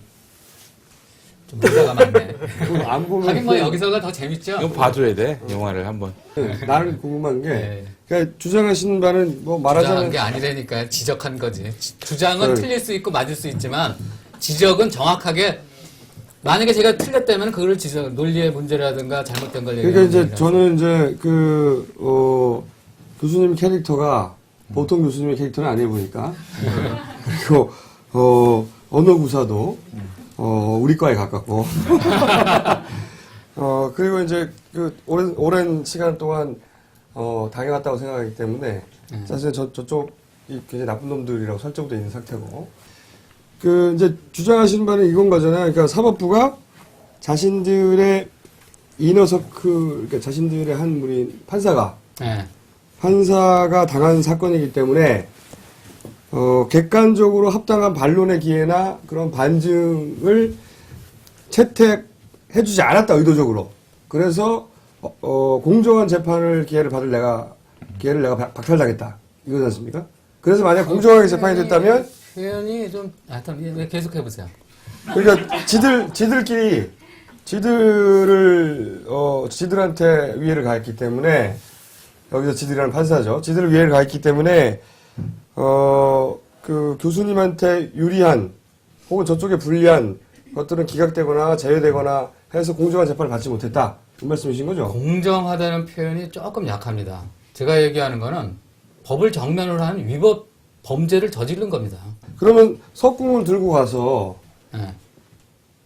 Speaker 5: 좀 문제가 많네.
Speaker 2: 그럼 안 보면
Speaker 5: 하긴 뭐 여기서가 더 재밌죠?
Speaker 3: 이거 봐줘야 돼, 영화를 한번.
Speaker 2: 나는 궁금한 게
Speaker 5: 네.
Speaker 2: 그러니까 주장하신 바는 뭐
Speaker 5: 주장한
Speaker 2: 말하자면
Speaker 5: 게 아니라니까 지적한 거지. 주장은
Speaker 2: 네.
Speaker 5: 틀릴 수 있고 맞을 수 있지만 지적은 정확하게 만약에 제가 틀렸다면 그걸 지적 논리의 문제라든가 잘못된 걸
Speaker 2: 그러니까
Speaker 5: 얘기하는
Speaker 2: 이제
Speaker 5: 거니까.
Speaker 2: 저는 이제 교수님 캐릭터가 보통 교수님의 캐릭터는 아니에 보니까 그리고 언어 구사도 우리과에 가깝고 그리고 이제 그 오랜 시간 동안 당해왔다고 생각하기 때문에 사실 저쪽이 굉장히 나쁜 놈들이라고 설정돼 있는 상태고 그 이제 주장하시는 바는 이건 거잖아요. 그러니까 사법부가 자신들의 이너서클 그러니까 자신들의 한 무리인 판사가 당한 사건이기 때문에 객관적으로 합당한 반론의 기회나 그런 반증을 채택해주지 않았다 의도적으로. 그래서 공정한 재판을 기회를 내가 박탈당했다 이거지 않습니까? 그래서 만약 공정하게 재판이 됐다면
Speaker 5: 표현이 좀 하여튼 계속 해보세요.
Speaker 2: 그러니까 지들끼리 지들한테 위해를 가했기 때문에 여기서 지들이라는 판사죠. 지들을 위해를 가했기 때문에 그 교수님한테 유리한 혹은 저쪽에 불리한 것들은 기각되거나 제외되거나 해서 공정한 재판을 받지 못했다. 그 말씀이신 거죠?
Speaker 5: 공정하다는 표현이 조금 약합니다. 제가 얘기하는 거는 법을 정면으로 한 위법 범죄를 저지른 겁니다.
Speaker 2: 그러면 석궁을 들고 가서
Speaker 5: 네.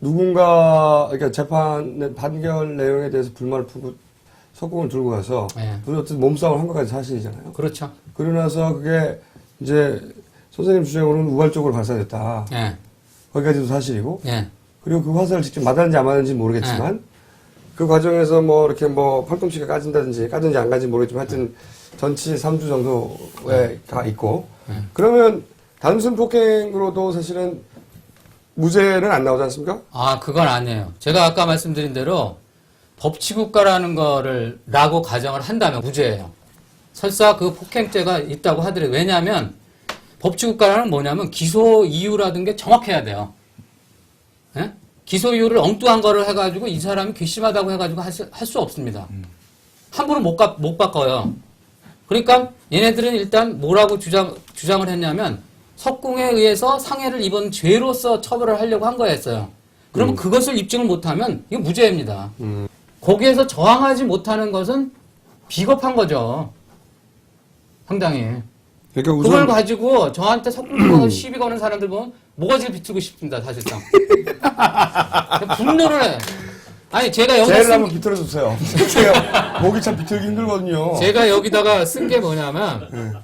Speaker 2: 누군가 그러니까 재판 판결 내용에 대해서 불만을 품고 석궁을 들고 가서
Speaker 5: 네.
Speaker 2: 어쨌든 몸싸움을 한 것까지 사실이잖아요.
Speaker 5: 그렇죠.
Speaker 2: 그러고 나서 그게 이제 선생님 주장으로는 우발적으로 발사됐다.
Speaker 5: 예.
Speaker 2: 거기까지도 사실이고
Speaker 5: 예.
Speaker 2: 그리고 그 화살을 직접 맞았는지 안 맞았는지 모르겠지만 그 과정에서 뭐 이렇게 뭐 팔꿈치가 까진다든지 까든지 안 까진지 모르겠지만 하여튼 전치 3주 정도에 가 있고 그러면 단순 폭행으로도 사실은 무죄는 안 나오지 않습니까?
Speaker 5: 아, 그건 아니에요. 제가 아까 말씀드린 대로 법치국가라는 거를 라고 가정을 한다면 무죄예요. 설사 그 폭행죄가 있다고 하더라도 왜냐하면 법치국가라는 뭐냐면 기소 이유라든 게 정확해야 돼요. 예? 기소 이유를 엉뚱한 거를 해가지고 이 사람이 괘씸하다고 해가지고 할 수 없습니다. 함부로 못 바꿔요. 그러니까 얘네들은 일단 뭐라고 주장을 했냐면 석궁에 의해서 상해를 입은 죄로서 처벌을 하려고 한 거였어요. 그러면 그것을 입증을 못하면 이거 무죄입니다. 거기에서 저항하지 못하는 것은 비겁한 거죠. 상당히.
Speaker 2: 그러니까
Speaker 5: 그걸
Speaker 2: 우선
Speaker 5: 가지고 저한테 석궁하고 시비 거는 사람들 보면 모가지를 비틀고 싶습니다, 사실상. 분노를 해. 아니, 제가 여기다
Speaker 2: 쟤를
Speaker 5: 쓴,
Speaker 2: 한번 비틀어 주세요. 제가 목이 참 비틀기 힘들거든요.
Speaker 5: 제가 여기다가 쓴 게 뭐냐면,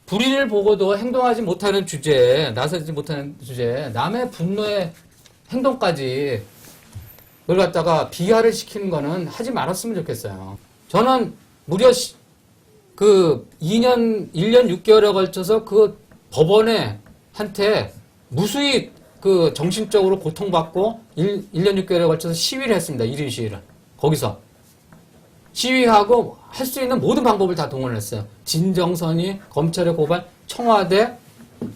Speaker 5: 불의를 보고도 행동하지 못하는 주제에, 나서지 못하는 주제에, 남의 분노의 행동까지 그걸 갖다가 비하를 시키는 거는 하지 말았으면 좋겠어요. 저는 무려 그 1년 6개월에 걸쳐서 그 법원에 한테 무수히 그 정신적으로 고통받고 1년 6개월에 걸쳐서 시위를 했습니다. 1인 시위를. 거기서. 시위하고 할 수 있는 모든 방법을 다 동원을 했어요. 진정선이, 검찰의 고발, 청와대,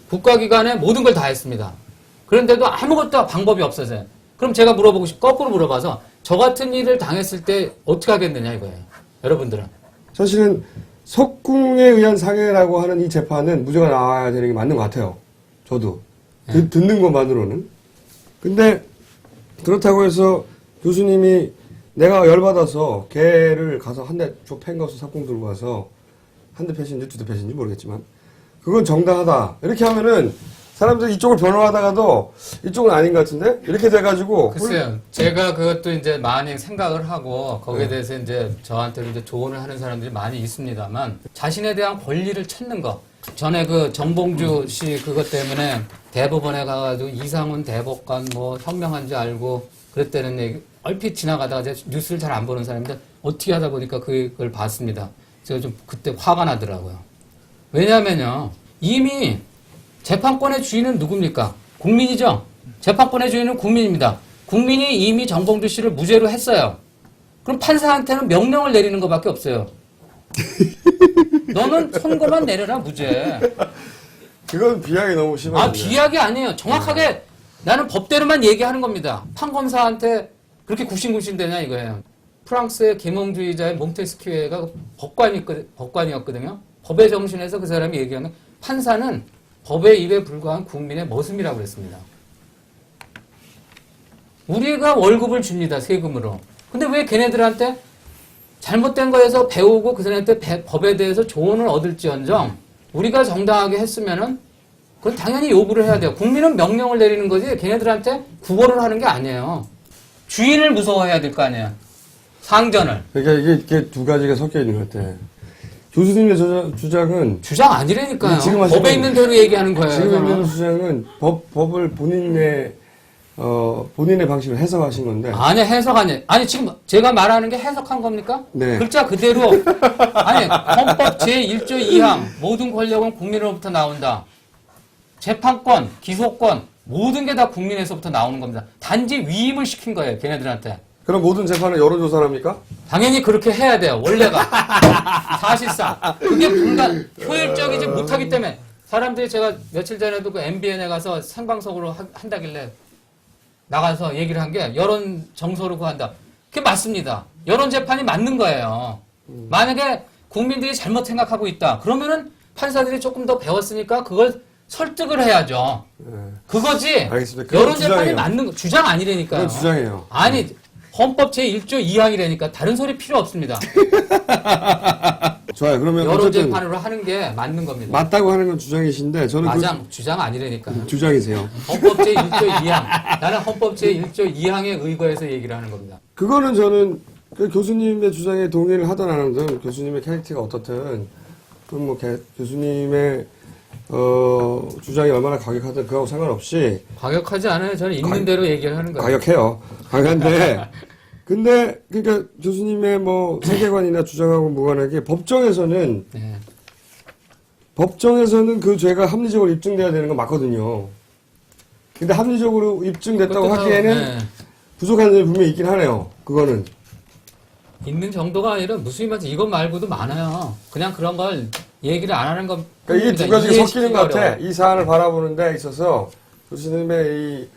Speaker 5: 국가기관에 모든 걸 다 했습니다. 그런데도 아무것도 방법이 없어서요. 그럼 제가 거꾸로 물어봐서 저 같은 일을 당했을 때 어떻게 하겠느냐 이거예요. 여러분들은.
Speaker 2: 사실은 석궁에 의한 상해라고 하는 이 재판은 무죄가 나와야 되는 게 맞는 것 같아요. 저도. 듣는 것만으로는. 근데 그렇다고 해서 교수님이 내가 열받아서 걔를 가서 한 대 쭉 팬 것을 석궁 들고 가서 한 대 패신지 두 대 패신지 모르겠지만 그건 정당하다. 이렇게 하면은 사람들이 이쪽을 변호하다가도 이쪽은 아닌 것 같은데? 이렇게 돼가지고.
Speaker 5: 글쎄요. 제가 그것도 이제 많이 생각을 하고 거기에 대해서 이제 저한테 이제 조언을 하는 사람들이 많이 있습니다만 자신에 대한 권리를 찾는 거. 전에 그 정봉주 씨 그것 때문에 대법원에 가가지고 이상훈 대법관 뭐 현명한 줄 알고 그랬다는 얘기 얼핏 지나가다가 제가 뉴스를 잘 안 보는 사람인데 어떻게 하다 보니까 그걸 봤습니다. 제가 좀 그때 화가 나더라고요. 왜냐면요. 이미 재판권의 주인은 누굽니까? 국민이죠? 재판권의 주인은 국민입니다. 국민이 이미 정봉주 씨를 무죄로 했어요. 그럼 판사한테는 명령을 내리는 것밖에 없어요. 너는 선고만 내려라, 무죄.
Speaker 2: 그건 비약이 너무 심한데.
Speaker 5: 아, 비약이 아니에요. 정확하게 나는 법대로만 얘기하는 겁니다. 판검사한테 그렇게 굽신굽신대냐 이거예요. 프랑스의 계몽주의자의 몽테스키에가 법관이었거든요. 법의 정신에서 그 사람이 얘기하는 판사는 법의 입에 불과한 국민의 머슴이라고 그랬습니다. 우리가 월급을 줍니다. 세금으로. 근데 왜 걔네들한테 잘못된 거에서 배우고 그 사람한테 법에 대해서 조언을 얻을지언정 우리가 정당하게 했으면은 그건 당연히 요구를 해야 돼요. 국민은 명령을 내리는 거지 걔네들한테 구걸을 하는 게 아니에요. 주인을 무서워해야 될 거 아니에요. 상전을.
Speaker 2: 그러니까 이게 두 가지가 섞여 있는 것 같아. 교수님의 주장은
Speaker 5: 주장 아니라니까요.
Speaker 2: 지금
Speaker 5: 법에 있는 대로 얘기하는 거예요.
Speaker 2: 지금
Speaker 5: 저는.
Speaker 2: 있는 주장은 법을 본인의 방식으로 해석하신 건데.
Speaker 5: 아니, 해석 아니에요. 아니, 지금 제가 말하는 게 해석한 겁니까?
Speaker 2: 네.
Speaker 5: 글자 그대로. 아니, 헌법 제1조 2항 모든 권력은 국민으로부터 나온다. 재판권, 기소권 모든 게 다 국민에서부터 나오는 겁니다. 단지 위임을 시킨 거예요. 걔네들한테.
Speaker 2: 그럼 모든 재판을 여론조사를 합니까?
Speaker 5: 당연히 그렇게 해야 돼요. 원래가. 사실상. 그게 효율적이지 못하기 때문에 사람들이 제가 며칠 전에도 그 MBN에 가서 생방송으로 한다길래 나가서 얘기를 한 게 여론 정서로 구한다. 그게 맞습니다. 여론 재판이 맞는 거예요. 만약에 국민들이 잘못 생각하고 있다. 그러면은 판사들이 조금 더 배웠으니까 그걸 설득을 해야죠. 그거지.
Speaker 2: 알겠습니다. 그건
Speaker 5: 여론 재판이
Speaker 2: 주장이에요.
Speaker 5: 맞는 거 주장 아니라니까요.
Speaker 2: 그건 주장이에요.
Speaker 5: 아니 헌법 제1조 2항이라니까 다른 소리 필요 없습니다.
Speaker 2: 좋아요. 그러면
Speaker 5: 여론
Speaker 2: 어쨌든
Speaker 5: 재판으로 하는 게 맞는 겁니다.
Speaker 2: 맞다고 하는 건 주장이신데 저는
Speaker 5: 주장 아니라니까요.
Speaker 2: 주장이세요.
Speaker 5: 헌법 제1조 2항. 나는 헌법 제1조 2항에 의거해서 얘기를 하는 겁니다.
Speaker 2: 그거는 저는 그 교수님의 주장에 동의를 하든 안 하든 교수님의 캐릭터가 어떻든 그럼 뭐 교수님의 주장이 얼마나 과격하든 그거하고 상관없이
Speaker 5: 과격하지 않아요. 저는 있는 대로 얘기를 하는 거예요.
Speaker 2: 과격해요. 과격한데 근데 그러니까 교수님의 뭐 세계관이나 주장하고 무관하게 법정에서는
Speaker 5: 네.
Speaker 2: 그 죄가 합리적으로 입증돼야 되는 건 맞거든요. 근데 합리적으로 입증됐다고
Speaker 5: 그것도
Speaker 2: 하기에는
Speaker 5: 네.
Speaker 2: 부족한 점이 분명히 있긴 하네요. 그거는.
Speaker 5: 있는 정도가 아니라 무슨 말인지 이것 말고도 많아요. 그냥 그런 걸 얘기를 안 하는 건.
Speaker 2: 그러니까 이게 두 가지가 섞이는 것 같아.
Speaker 5: 어려워요.
Speaker 2: 이 사안을 바라보는 데 있어서 교수님의 이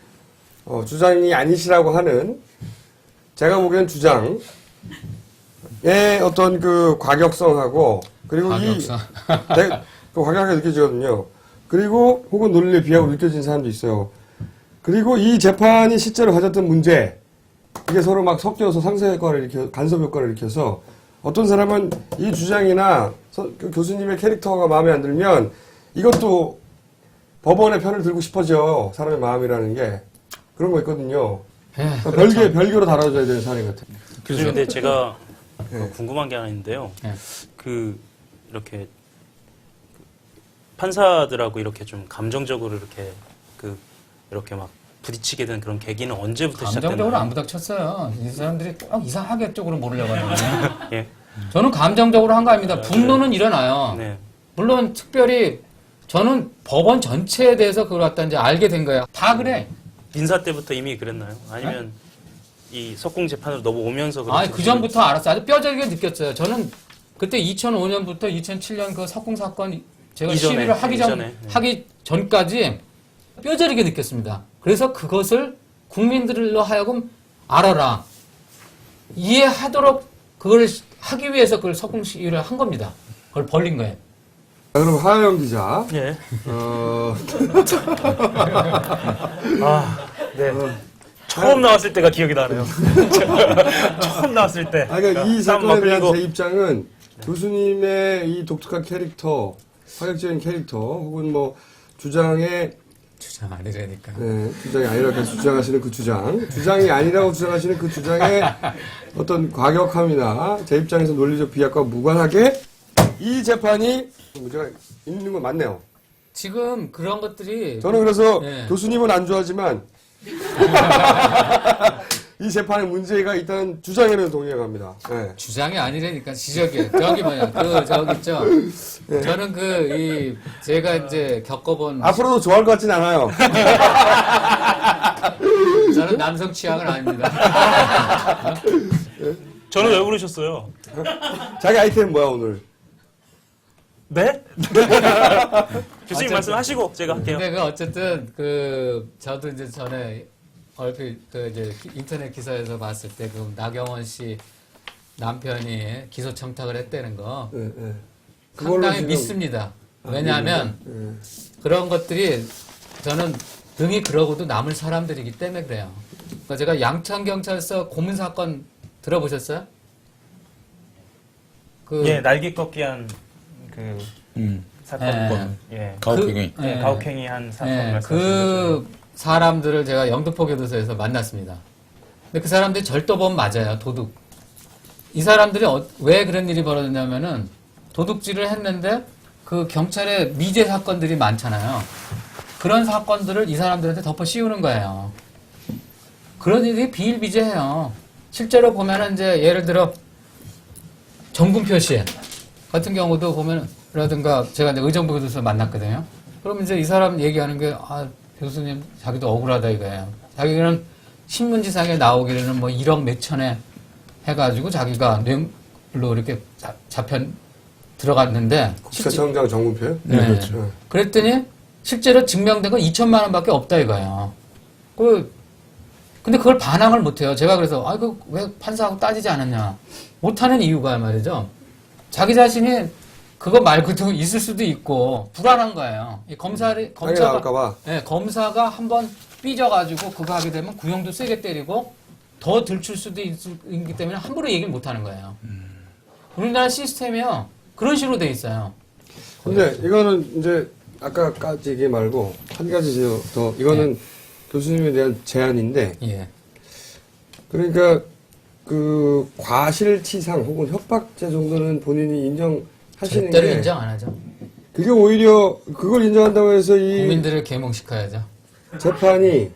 Speaker 2: 주장이 아니시라고 하는 제가 보기엔 주장의 어떤 그 과격성하고 그리고
Speaker 5: 과격성.
Speaker 2: 그 과격하게 느껴지거든요. 그리고 혹은 논리에 비하고 느껴지는 사람도 있어요. 그리고 이 재판이 실제로 가졌던 문제 이게 서로 막 섞여서 상쇄 효과를 일으켜 간섭 효과를 일으켜서 어떤 사람은 이 주장이나 그 교수님의 캐릭터가 마음에 안 들면 이것도 법원의 편을 들고 싶어져. 사람의 마음이라는 게. 그런 거 있거든요. 별개로 다뤄줘야 되는 사례 같아요.
Speaker 4: 교수님, 근데 제가
Speaker 2: 네.
Speaker 4: 궁금한 게 하나 있는데요.
Speaker 5: 네.
Speaker 4: 이렇게 판사들하고 이렇게 좀 감정적으로 이렇게 막 부딪히게 된 그런 계기는 언제부터
Speaker 5: 감정적으로
Speaker 4: 시작됐나요?
Speaker 5: 안 부닥쳤어요. 이 사람들이 꼭 이상하게 쪽으로 몰으려고 하는데.
Speaker 4: 예.
Speaker 5: 저는 감정적으로 한 거 아닙니다. 분노는 일어나요.
Speaker 4: 네.
Speaker 5: 물론 특별히 저는 법원 전체에 대해서 그걸 갖다 이제 알게 된 거예요. 다 그래.
Speaker 4: 인사 때부터 이미 그랬나요? 아니면 이 석공 재판으로 넘어오면서
Speaker 5: 아니, 그 전부터 알았어요. 아주 뼈저리게 느꼈어요. 저는 그때 2005년부터 2007년 그 석공 사건 제가
Speaker 4: 이전에,
Speaker 5: 시위를
Speaker 4: 이전에.
Speaker 5: 하기 전까지 뼈저리게 느꼈습니다. 그래서 그것을 국민들로 하여금 알아라. 이해하도록 그걸 하기 위해서 그걸 석공 시위를 한 겁니다. 그걸 벌린 거예요.
Speaker 2: 자, 그럼 하영 기자.
Speaker 4: 예.
Speaker 2: 어,
Speaker 4: 네. 처음 나왔을 때가 기억이 나네요. 처음 나왔을 때.
Speaker 2: 그러니까 이
Speaker 4: 땀
Speaker 2: 사건에
Speaker 4: 막
Speaker 2: 대한
Speaker 4: 흘리고.
Speaker 2: 제 입장은 교수님의 이 독특한 캐릭터, 파격적인 캐릭터, 혹은 뭐 주장의
Speaker 5: 주장 아니라니까.
Speaker 2: 네, 주장이 아니라고 주장하시는 그 주장이 아니라고 주장하시는 그 주장의 어떤 과격함이나 제 입장에서 논리적 비약과 무관하게 이 재판이 문제가 있는 건 맞네요.
Speaker 5: 지금 그런 것들이
Speaker 2: 저는 그래서
Speaker 5: 네.
Speaker 2: 교수님은 안 좋아하지만 이 재판에 문제가 있다는 주장에는 동의해 갑니다. 네.
Speaker 5: 주장이 아니라니까 지적이에요. 저기 뭐냐, 저기 있죠. 저는 제가 이제 겪어본
Speaker 2: 앞으로도 좋아할 것 같진 않아요.
Speaker 5: 저는 남성 취향은 아닙니다.
Speaker 4: 저는 왜 부르셨어요?
Speaker 2: 자기 아이템 뭐야 오늘?
Speaker 4: 네? 교수님 말씀하시고 제가 할게요.
Speaker 5: 근데 어쨌든 저도 이제 전에 얼핏 이제 인터넷 기사에서 봤을 때 나경원 씨 남편이 기소 청탁을 했다는 거
Speaker 2: 네, 네. 그걸로
Speaker 5: 상당히
Speaker 2: 지금-
Speaker 5: 믿습니다. 왜냐하면
Speaker 2: 네.
Speaker 5: 그런 것들이 저는 등이 그러고도 남을 사람들이기 때문에 그래요. 그러니까 제가 양천경찰서 고문 사건 들어보셨어요?
Speaker 4: 예, 날개 꺾기 한 사건. 예.
Speaker 3: 가혹행위.
Speaker 4: 예, 가혹행위 한 사건
Speaker 5: 네,
Speaker 4: 말씀하시는 거죠.
Speaker 5: 그 사람들을 제가 영등포교도소에서 만났습니다. 근데 그 사람들이 절도범 맞아요. 도둑. 이 사람들이 왜 그런 일이 벌어졌냐면은 도둑질을 했는데 그 경찰의 미제 사건들이 많잖아요. 그런 사건들을 이 사람들한테 덮어 씌우는 거예요. 그런 일이 비일비재해요. 실제로 보면은 이제 예를 들어 정군표 씨 같은 경우도 보면은 라든가 제가 이제 의정부 교도소에서 만났거든요. 그럼 이제 이 사람 얘기하는 게 교수님 자기도 억울하다 이거예요. 자기는 신문지상에 나오기로는 뭐 1억 몇천에 해가지고 자기가 뇌물로 이렇게 잡혀 들어갔는데
Speaker 2: 국세청장 정문표요?
Speaker 5: 네.
Speaker 2: 그렇죠.
Speaker 5: 그랬더니 실제로 증명된 건 2천만 원밖에 없다 이거예요. 근데 그걸 반항을 못해요. 제가 그래서 왜 판사하고 따지지 않았냐. 못하는 이유가 말이죠. 자기 자신이 그거 말고도 있을 수도 있고 불안한 거예요. 이
Speaker 2: 나올까봐.
Speaker 5: 네, 검사가 한번 삐져가지고 그거 하게 되면 구형도 세게 때리고 더 들출 수도 있기 때문에 함부로 얘기를 못하는 거예요. 우리나라 시스템이요 그런 식으로 돼 있어요.
Speaker 2: 근데 이거는 이제 아까까지 얘기 말고 한 가지 더 이거는 교수님에 대한 제안인데
Speaker 5: 예.
Speaker 2: 그러니까 그 과실치상 혹은 협박죄 정도는 본인이 인정하시는
Speaker 5: 절대로
Speaker 2: 게
Speaker 5: 인정 안 하죠.
Speaker 2: 그게 오히려 그걸 인정한다고 해서 이
Speaker 5: 국민들을 계몽시켜야죠.
Speaker 2: 재판이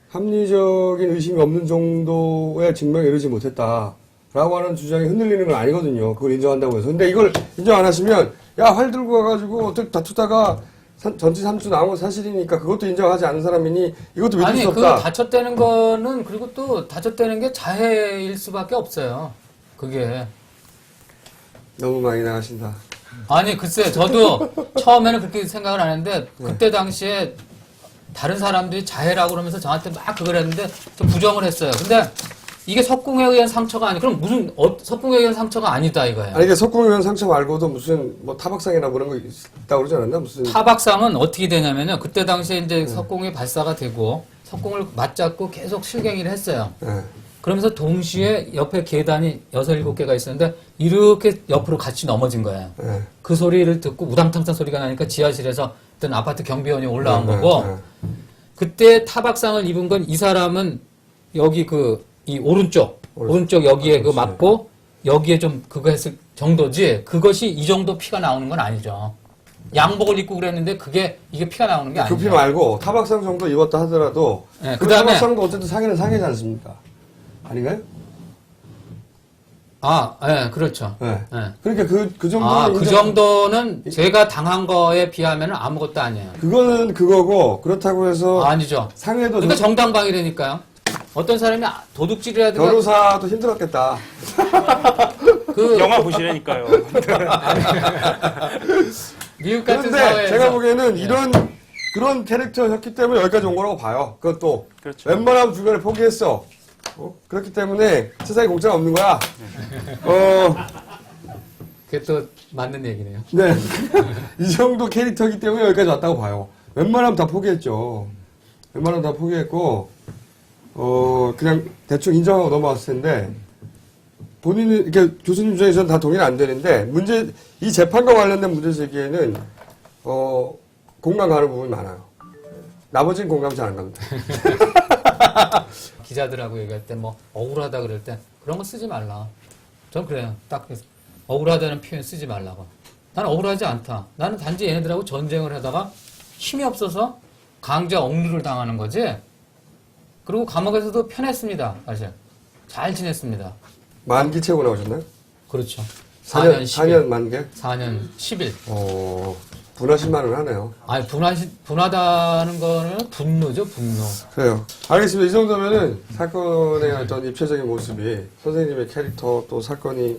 Speaker 2: 합리적인 의심이 없는 정도의 증명에 이르지 못했다라고 하는 주장이 흔들리는 건 아니거든요. 그걸 인정한다고 해서. 근데 이걸 인정 안 하시면 야, 활 들고 와가지고 어떻게 다투다가 전치 3주 나온 건 사실이니까 그것도 인정하지 않는 사람이니 이것도 믿을 수
Speaker 5: 그
Speaker 2: 없다.
Speaker 5: 다쳤다는 거는 그리고 또 다쳤다는 게 자해일 수밖에 없어요. 그게.
Speaker 2: 너무 많이 나가신다.
Speaker 5: 아니 글쎄 저도 처음에는 그렇게 생각을 안 했는데 그때 당시에 다른 사람들이 자해라고 그러면서 저한테 막 그걸 했는데 좀 부정을 했어요. 근데 이게 석궁에 의한 상처가 아니 그럼 무슨 석궁에 의한 상처가 아니다 이거예요.
Speaker 2: 아니 이게 석궁에 의한 상처 말고도 무슨 뭐 타박상이나 그런 거 있다고 그러지 않았나? 무슨
Speaker 5: 타박상은 어떻게 되냐면요. 그때 당시에 이제 석궁이 발사가 되고 석궁을 맞잡고 계속 실갱이를 했어요.
Speaker 2: 네.
Speaker 5: 그러면서 동시에 옆에 계단이 6, 7개가 있었는데 이렇게 옆으로 같이 넘어진 거예요.
Speaker 2: 네.
Speaker 5: 그 소리를 듣고 우당탕탕 소리가 나니까 지하실에서 어떤 아파트 경비원이 올라온 거고 그때 타박상을 입은 건 이 사람은 여기 이 오른쪽 여기에 그 맞고 여기에 좀 그거 했을 정도지 그것이 이 정도 피가 나오는 건 아니죠. 양복을 입고 그랬는데 이게 피가 나오는 게 아니죠.
Speaker 2: 그 피 말고 타박상 정도 입었다 하더라도
Speaker 5: 네,
Speaker 2: 그
Speaker 5: 그다음에
Speaker 2: 타박상도 어쨌든 상해는 상해지 않습니까? 아닌가요?
Speaker 5: 네, 그렇죠.
Speaker 2: 네.
Speaker 5: 네.
Speaker 2: 그러니까 그 정도는
Speaker 5: 그 정도는 제가 당한 거에 비하면 아무것도 아니에요.
Speaker 2: 그거는 그거고 그렇다고 해서
Speaker 5: 아니죠.
Speaker 2: 상해도
Speaker 5: 그러니까 정당방위라니까요. 어떤 사람이 도둑질을 해야 되고
Speaker 2: 변호사도 힘들었겠다.
Speaker 6: 영화 보시라니까요.
Speaker 5: 미국 같은
Speaker 2: 그런데
Speaker 5: 사회에서
Speaker 2: 제가 보기에는 그런 캐릭터였기 때문에 여기까지 온 거라고 봐요. 그것도
Speaker 6: 그렇죠.
Speaker 2: 웬만하면 주변에 포기했어. 그렇기 때문에 세상에 공짜가 없는 거야.
Speaker 5: 그게 또 맞는 얘기네요.
Speaker 2: 네. 이 정도 캐릭터이기 때문에 여기까지 왔다고 봐요. 웬만하면 다 포기했죠. 웬만하면 다 포기했고, 그냥 대충 인정하고 넘어왔을 텐데, 본인이, 이렇게 교수님 입장에서는 다 동의는 안 되는데, 이 재판과 관련된 문제 제기에는, 공감 가는 부분이 많아요. 나머지는 공감 잘 안 갑니다.
Speaker 5: 기자들하고 얘기할 때 뭐 억울하다 그럴 때 그런 거 쓰지 말라. 전 그래요. 딱 그래서 억울하다는 표현 쓰지 말라고. 난 억울하지 않다. 나는 단지 얘네들하고 전쟁을 하다가 힘이 없어서 강제 억류를 당하는 거지. 그리고 감옥에서도 편했습니다. 사실. 잘 지냈습니다.
Speaker 2: 만기 채우고 나오셨나요?
Speaker 5: 그렇죠. 4년 10일.
Speaker 2: 4년 만개?
Speaker 5: 4년 10일.
Speaker 2: 분하실만은 하네요.
Speaker 5: 아니, 분하다는 거는 분노죠, 분노.
Speaker 2: 그래요. 알겠습니다. 이 정도면은 사건의 어떤 입체적인 모습이 선생님의 캐릭터 또 사건이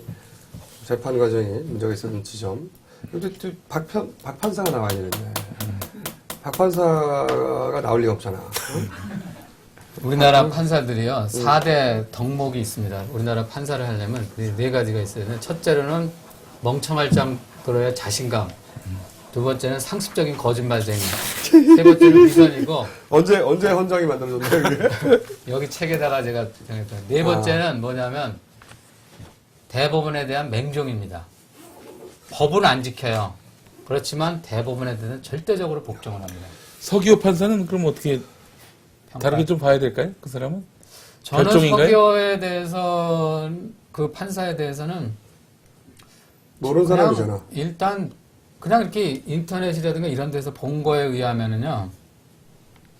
Speaker 2: 재판 과정이 문제가 있었던 지점. 근데 또 박 판사가 나와야 되는데. 박 판사가 나올 리가 없잖아.
Speaker 5: 우리나라 판사들이요, 4대 덕목이 있습니다. 우리나라 판사를 하려면 네 가지가 있어요. 첫째로는 멍청할 정도로의 자신감. 두 번째는 상습적인 거짓말쟁이. 세 번째는 비선이고.
Speaker 2: 언제 헌장이 만들어졌나요, 이게?
Speaker 5: 여기 책에다가 제가 정했던. 네 번째는 뭐냐면, 대법원에 대한 맹종입니다. 법은 안 지켜요. 그렇지만 대법원에 대해서는 절대적으로 복종을 합니다.
Speaker 3: 서기호 판사는 그럼 어떻게
Speaker 5: 평가.
Speaker 3: 다르게 좀 봐야 될까요? 그 사람은?
Speaker 5: 저는
Speaker 3: 결종인가요?
Speaker 5: 서기호에 대해서, 그 판사에 대해서는
Speaker 2: 모르는
Speaker 5: 그냥
Speaker 2: 사람이잖아.
Speaker 5: 일단 그냥 이렇게 인터넷이라든가 이런 데서 본 거에 의하면은요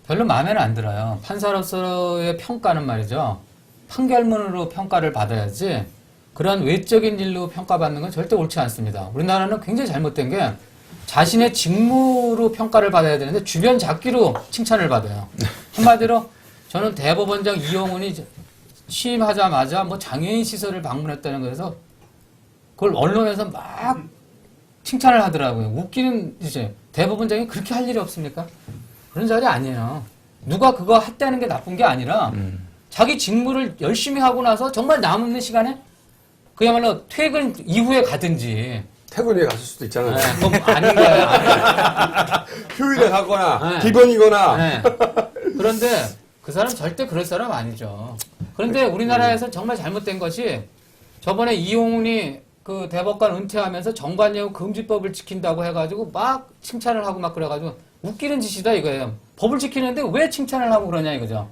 Speaker 5: 별로 마음에는 안 들어요. 판사로서의 평가는 말이죠. 판결문으로 평가를 받아야지 그런 외적인 일로 평가받는 건 절대 옳지 않습니다. 우리나라는 굉장히 잘못된 게 자신의 직무로 평가를 받아야 되는데 주변 잡기로 칭찬을 받아요. 한마디로 저는 대법원장 이용훈이 취임하자마자 뭐 장애인 시설을 방문했다는 거에서 그걸 언론에서 막 칭찬을 하더라고요. 웃기는 이제 대법원장이 그렇게 할 일이 없습니까? 그런 자리 아니에요. 누가 그거 했다는 게 나쁜 게 아니라 자기 직무를 열심히 하고 나서 정말 남은 시간에 그야말로 퇴근 이후에 가든지.
Speaker 2: 퇴근에 갔을 수도 있잖아요.
Speaker 5: 네, 그건 아닌 거예요.
Speaker 2: 휴일에 가거나,
Speaker 5: 네.
Speaker 2: 기본이거나.
Speaker 5: 네. 그런데 그 사람 절대 그럴 사람 아니죠. 그런데 우리나라에서 정말 잘못된 것이 저번에 이용훈이 그 대법관 은퇴하면서 정관예우 금지법을 지킨다고 해가지고 막 칭찬을 하고 막 그래가지고 웃기는 짓이다 이거예요. 법을 지키는데 왜 칭찬을 하고 그러냐 이거죠.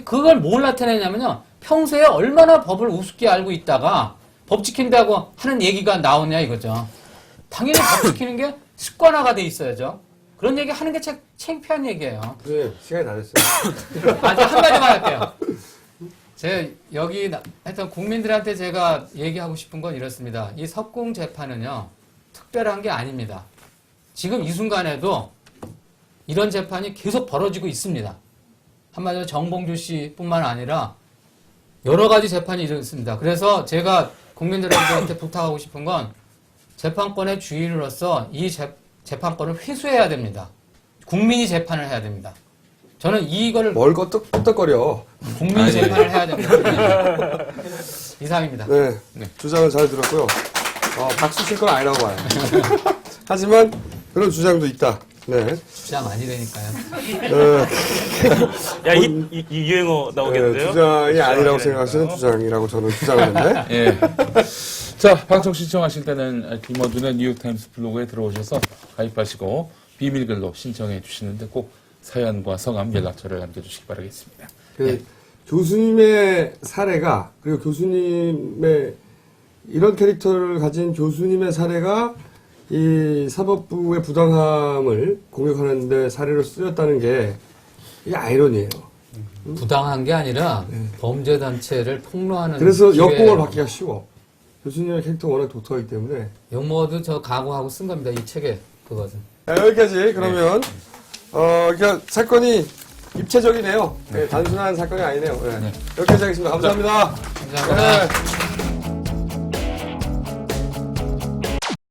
Speaker 5: 그걸 뭘 나타내냐면요. 평소에 얼마나 법을 우습게 알고 있다가 법 지킨다고 하는 얘기가 나오냐 이거죠. 당연히 법 지키는 게 습관화가 돼 있어야죠. 그런 얘기 하는 게 창피한 얘기예요.
Speaker 2: 네, 시간이 다 됐어요.
Speaker 5: 아직 한 가지만 할게요. 제가 여기 하여튼 국민들한테 제가 얘기하고 싶은 건 이렇습니다. 이 석궁 재판은요. 특별한 게 아닙니다. 지금 이 순간에도 이런 재판이 계속 벌어지고 있습니다. 한마디로 정봉주 씨뿐만 아니라 여러 가지 재판이 있습니다. 그래서 제가 국민들한테 부탁하고 싶은 건 재판권의 주인으로서 이 재판권을 회수해야 됩니다. 국민이 재판을 해야 됩니다. 저는 이거를
Speaker 2: 뭘 끄떡거려.
Speaker 5: 국민이 재판을 해야 됩니다. 이상입니다.
Speaker 2: 네. 주장을 잘 들었고요. 박수 칠 건 아니라고 봐요. 하지만 그런 주장도 있다. 네.
Speaker 5: 주장 많이 되니까요.
Speaker 6: 야, 이 유행어 나오겠는데요?
Speaker 2: 주장이 아니라고 생각하시는 주장이라고 저는 주장하는데.
Speaker 3: 예. 자, 방송 신청하실 때는 김어준의 뉴욕타임스 블로그에 들어오셔서 가입하시고 비밀글로 신청해 주시는데 꼭 사연과 성함, 연락처를 남겨주시기 바라겠습니다.
Speaker 2: 교수님의 사례가, 그리고 교수님의 이런 캐릭터를 가진 교수님의 사례가 이 사법부의 부당함을 공격하는데 사례로 쓰였다는 게 이게 아이러니예요.
Speaker 5: 부당한 게 아니라 범죄단체를 폭로하는.
Speaker 2: 그래서
Speaker 5: 기회예요.
Speaker 2: 역공을 받기가 쉬워. 교수님의 캐릭터가 워낙 독특하기 때문에.
Speaker 5: 용모도 저 각오하고 쓴 겁니다. 이 책에 그것은.
Speaker 2: 여기까지 그러면 그러니까 사건이 입체적이네요. 네, 단순한 사건이 아니네요. 네. 여기까지 하겠습니다. 감사합니다.
Speaker 5: 감사합니다.
Speaker 2: 네.